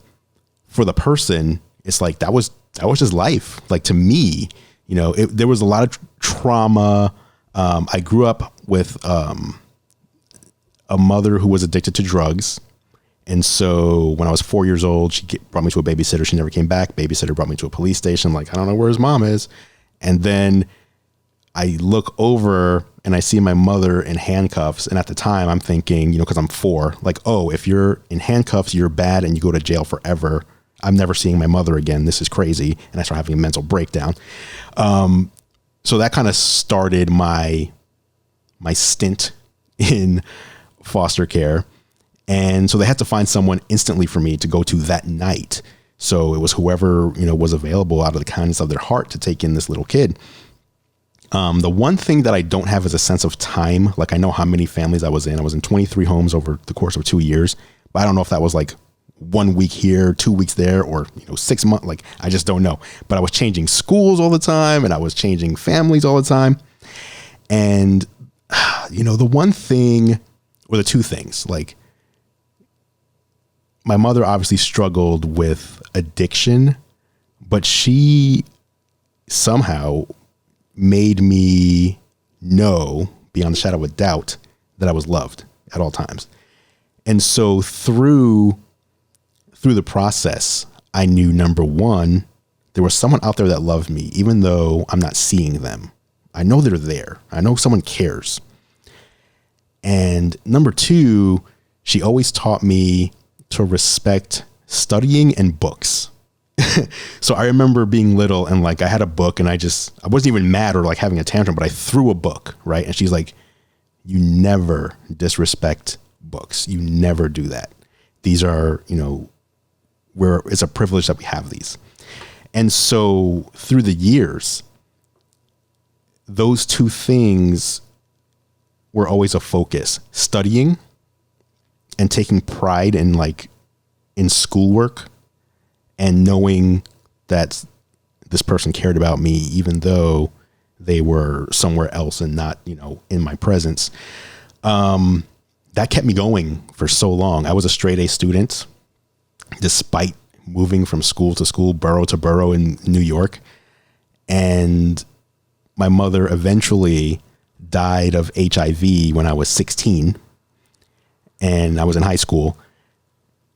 for the person, it's like that was just life. Like, to me, there was a lot of trauma. I grew up with a mother who was addicted to drugs. And so when I was 4 years old, she brought me to a babysitter. She never came back. Babysitter brought me to a police station. Like, I don't know where his mom is. And then I look over and I see my mother in handcuffs. And at the time I'm thinking, because I'm 4, like, oh, if you're in handcuffs, you're bad and you go to jail forever. I'm never seeing my mother again. This is crazy. And I start having a mental breakdown. So that kind of started my stint in foster care. And so they had to find someone instantly for me to go to that night. So it was whoever, was available out of the kindness of their heart to take in this little kid. The one thing that I don't have is a sense of time. Like, I know how many families I was in. I was in 23 homes over the course of 2 years, but I don't know if that was like 1 week here, 2 weeks there, or 6 months. Like, I just don't know. But I was changing schools all the time, and I was changing families all the time. And the one thing, or the two things, like, my mother obviously struggled with addiction, but she somehow made me know beyond the shadow of a doubt that I was loved at all times. And so through the process, I knew, number one, there was someone out there that loved me, even though I'm not seeing them. I know they're there. I know someone cares. And number two, she always taught me to respect studying and books. So I remember being little and like, I had a book and I wasn't even mad or like having a tantrum, but I threw a book, right? And she's like, you never disrespect books. You never do that. These are, where it's a privilege that we have these. And so through the years, those two things were always a focus: studying and taking pride in schoolwork and knowing that this person cared about me, even though they were somewhere else and not, in my presence. That kept me going for so long. I was a straight A student, despite moving from school to school, borough to borough in New York. And my mother eventually died of HIV when I was 16 and I was in high school.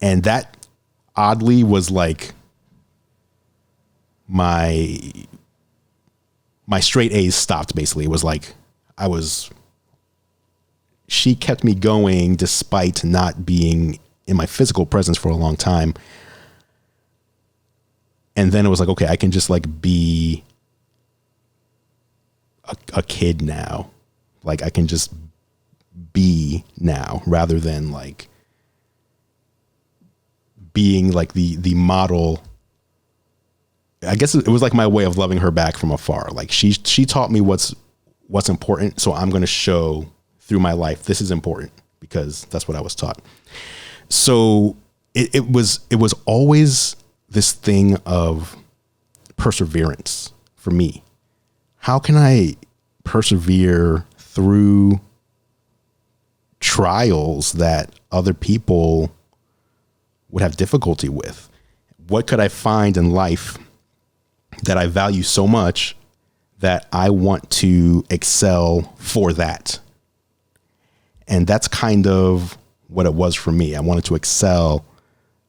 And that oddly was like my straight A's stopped. Basically, it was like she kept me going despite not being in my physical presence for a long time. And then it was like, okay, I can just be a kid now. I can just be now, rather than being the model. I guess it was my way of loving her back from afar. She taught me what's important. So I'm going to show through my life, this is important, because that's what I was taught. So it was always this thing of perseverance for me. How can I persevere through trials that other people would have difficulty with? What could I find in life that I value so much that I want to excel for that? And that's kind of what it was for me. I wanted to excel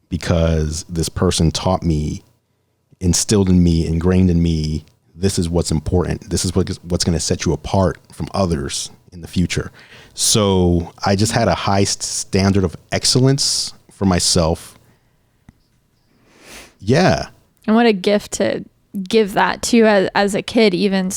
because this person taught me, instilled in me, ingrained in me, this is what's important. This is what's going to set you apart from others in the future. So I just had a high standard of excellence for myself. Yeah. And what a gift to give that to you as a kid, even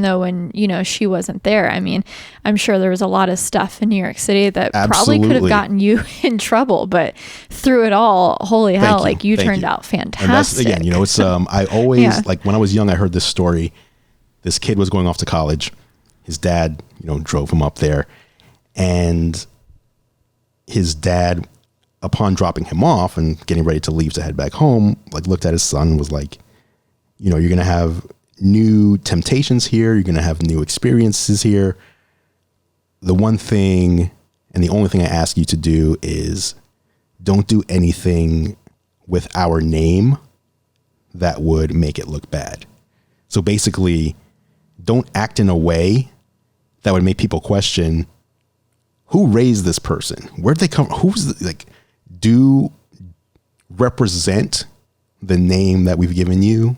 though when she wasn't there. I mean, I'm sure there was a lot of stuff in New York City that probably could have gotten you in trouble, but through it all, holy hell, you turned out fantastic. And that's, again, it's I always when I was young, I heard this story. This kid was going off to college. His dad drove him up there, and his dad, upon dropping him off and getting ready to leave to head back home, looked at his son and was like, you're going to have new temptations here. You're going to have new experiences here. The one thing and the only thing I ask you to do is don't do anything with our name that would make it look bad. So basically, don't act in a way that would make people question, who raised this person? Where'd they come from? Do represent the name that we've given you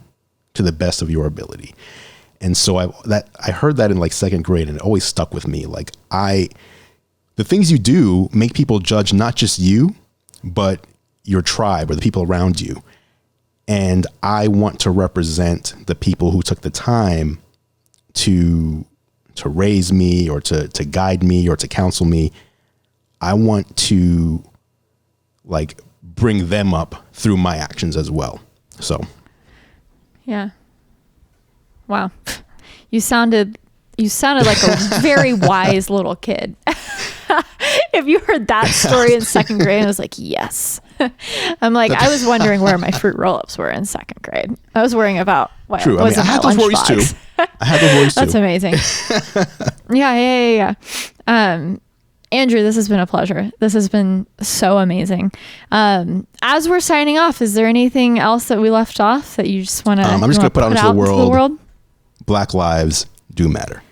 to the best of your ability. And so I heard that in second grade, and it always stuck with me. The things you do make people judge not just you, but your tribe or the people around you. And I want to represent the people who took the time to raise me or to guide me or to counsel me. I want to bring them up through my actions as well. So. Yeah. Wow. You sounded like a very wise little kid. If you heard that story in second grade, I was like, yes. I'm like, I was wondering where my fruit roll-ups were in second grade. I was worrying about what True. was I had those worries too. That's amazing. Yeah. Andrew, this has been a pleasure. This has been so amazing. As we're signing off, is there anything else that we left off that you just want to? I'm just going to put out into the world. Black lives do matter.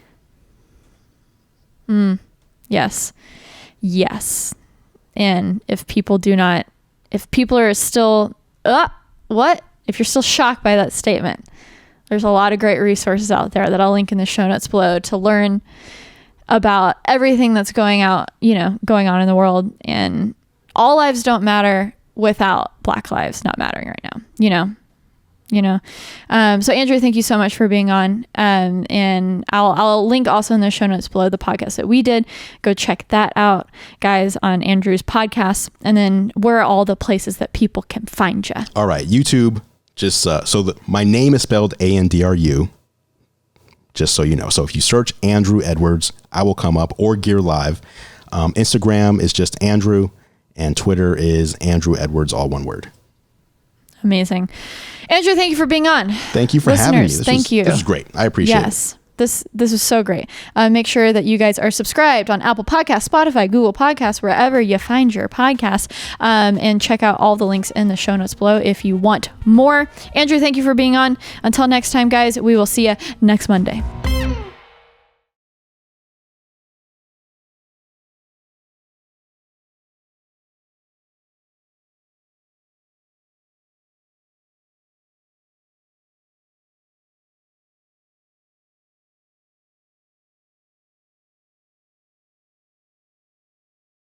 Yes. And if people are still, if you're still shocked by that statement, there's a lot of great resources out there that I'll link in the show notes below to learn about everything that's going on in the world. And all lives don't matter without Black lives not mattering right now. So Andrew, thank you so much for being on. And I'll link also in the show notes below the podcast that we did. Go check that out, guys, on Andrew's podcast. And then where are all the places that people can find you? All right. YouTube. Just my name is spelled Andru. Just so you know. So if you search Andru Edwards, I will come up, or Gear Live. Instagram is just Andrew, and Twitter is Andru Edwards, all one word. Amazing. Andrew, thank you for being on. Thank you for having me. This was great. I appreciate it. Yes. This was so great. Make sure that you guys are subscribed on Apple Podcasts, Spotify, Google Podcasts, wherever you find your podcasts, and check out all the links in the show notes below if you want more. Andrew, thank you for being on. Until next time, guys, we will see you next Monday.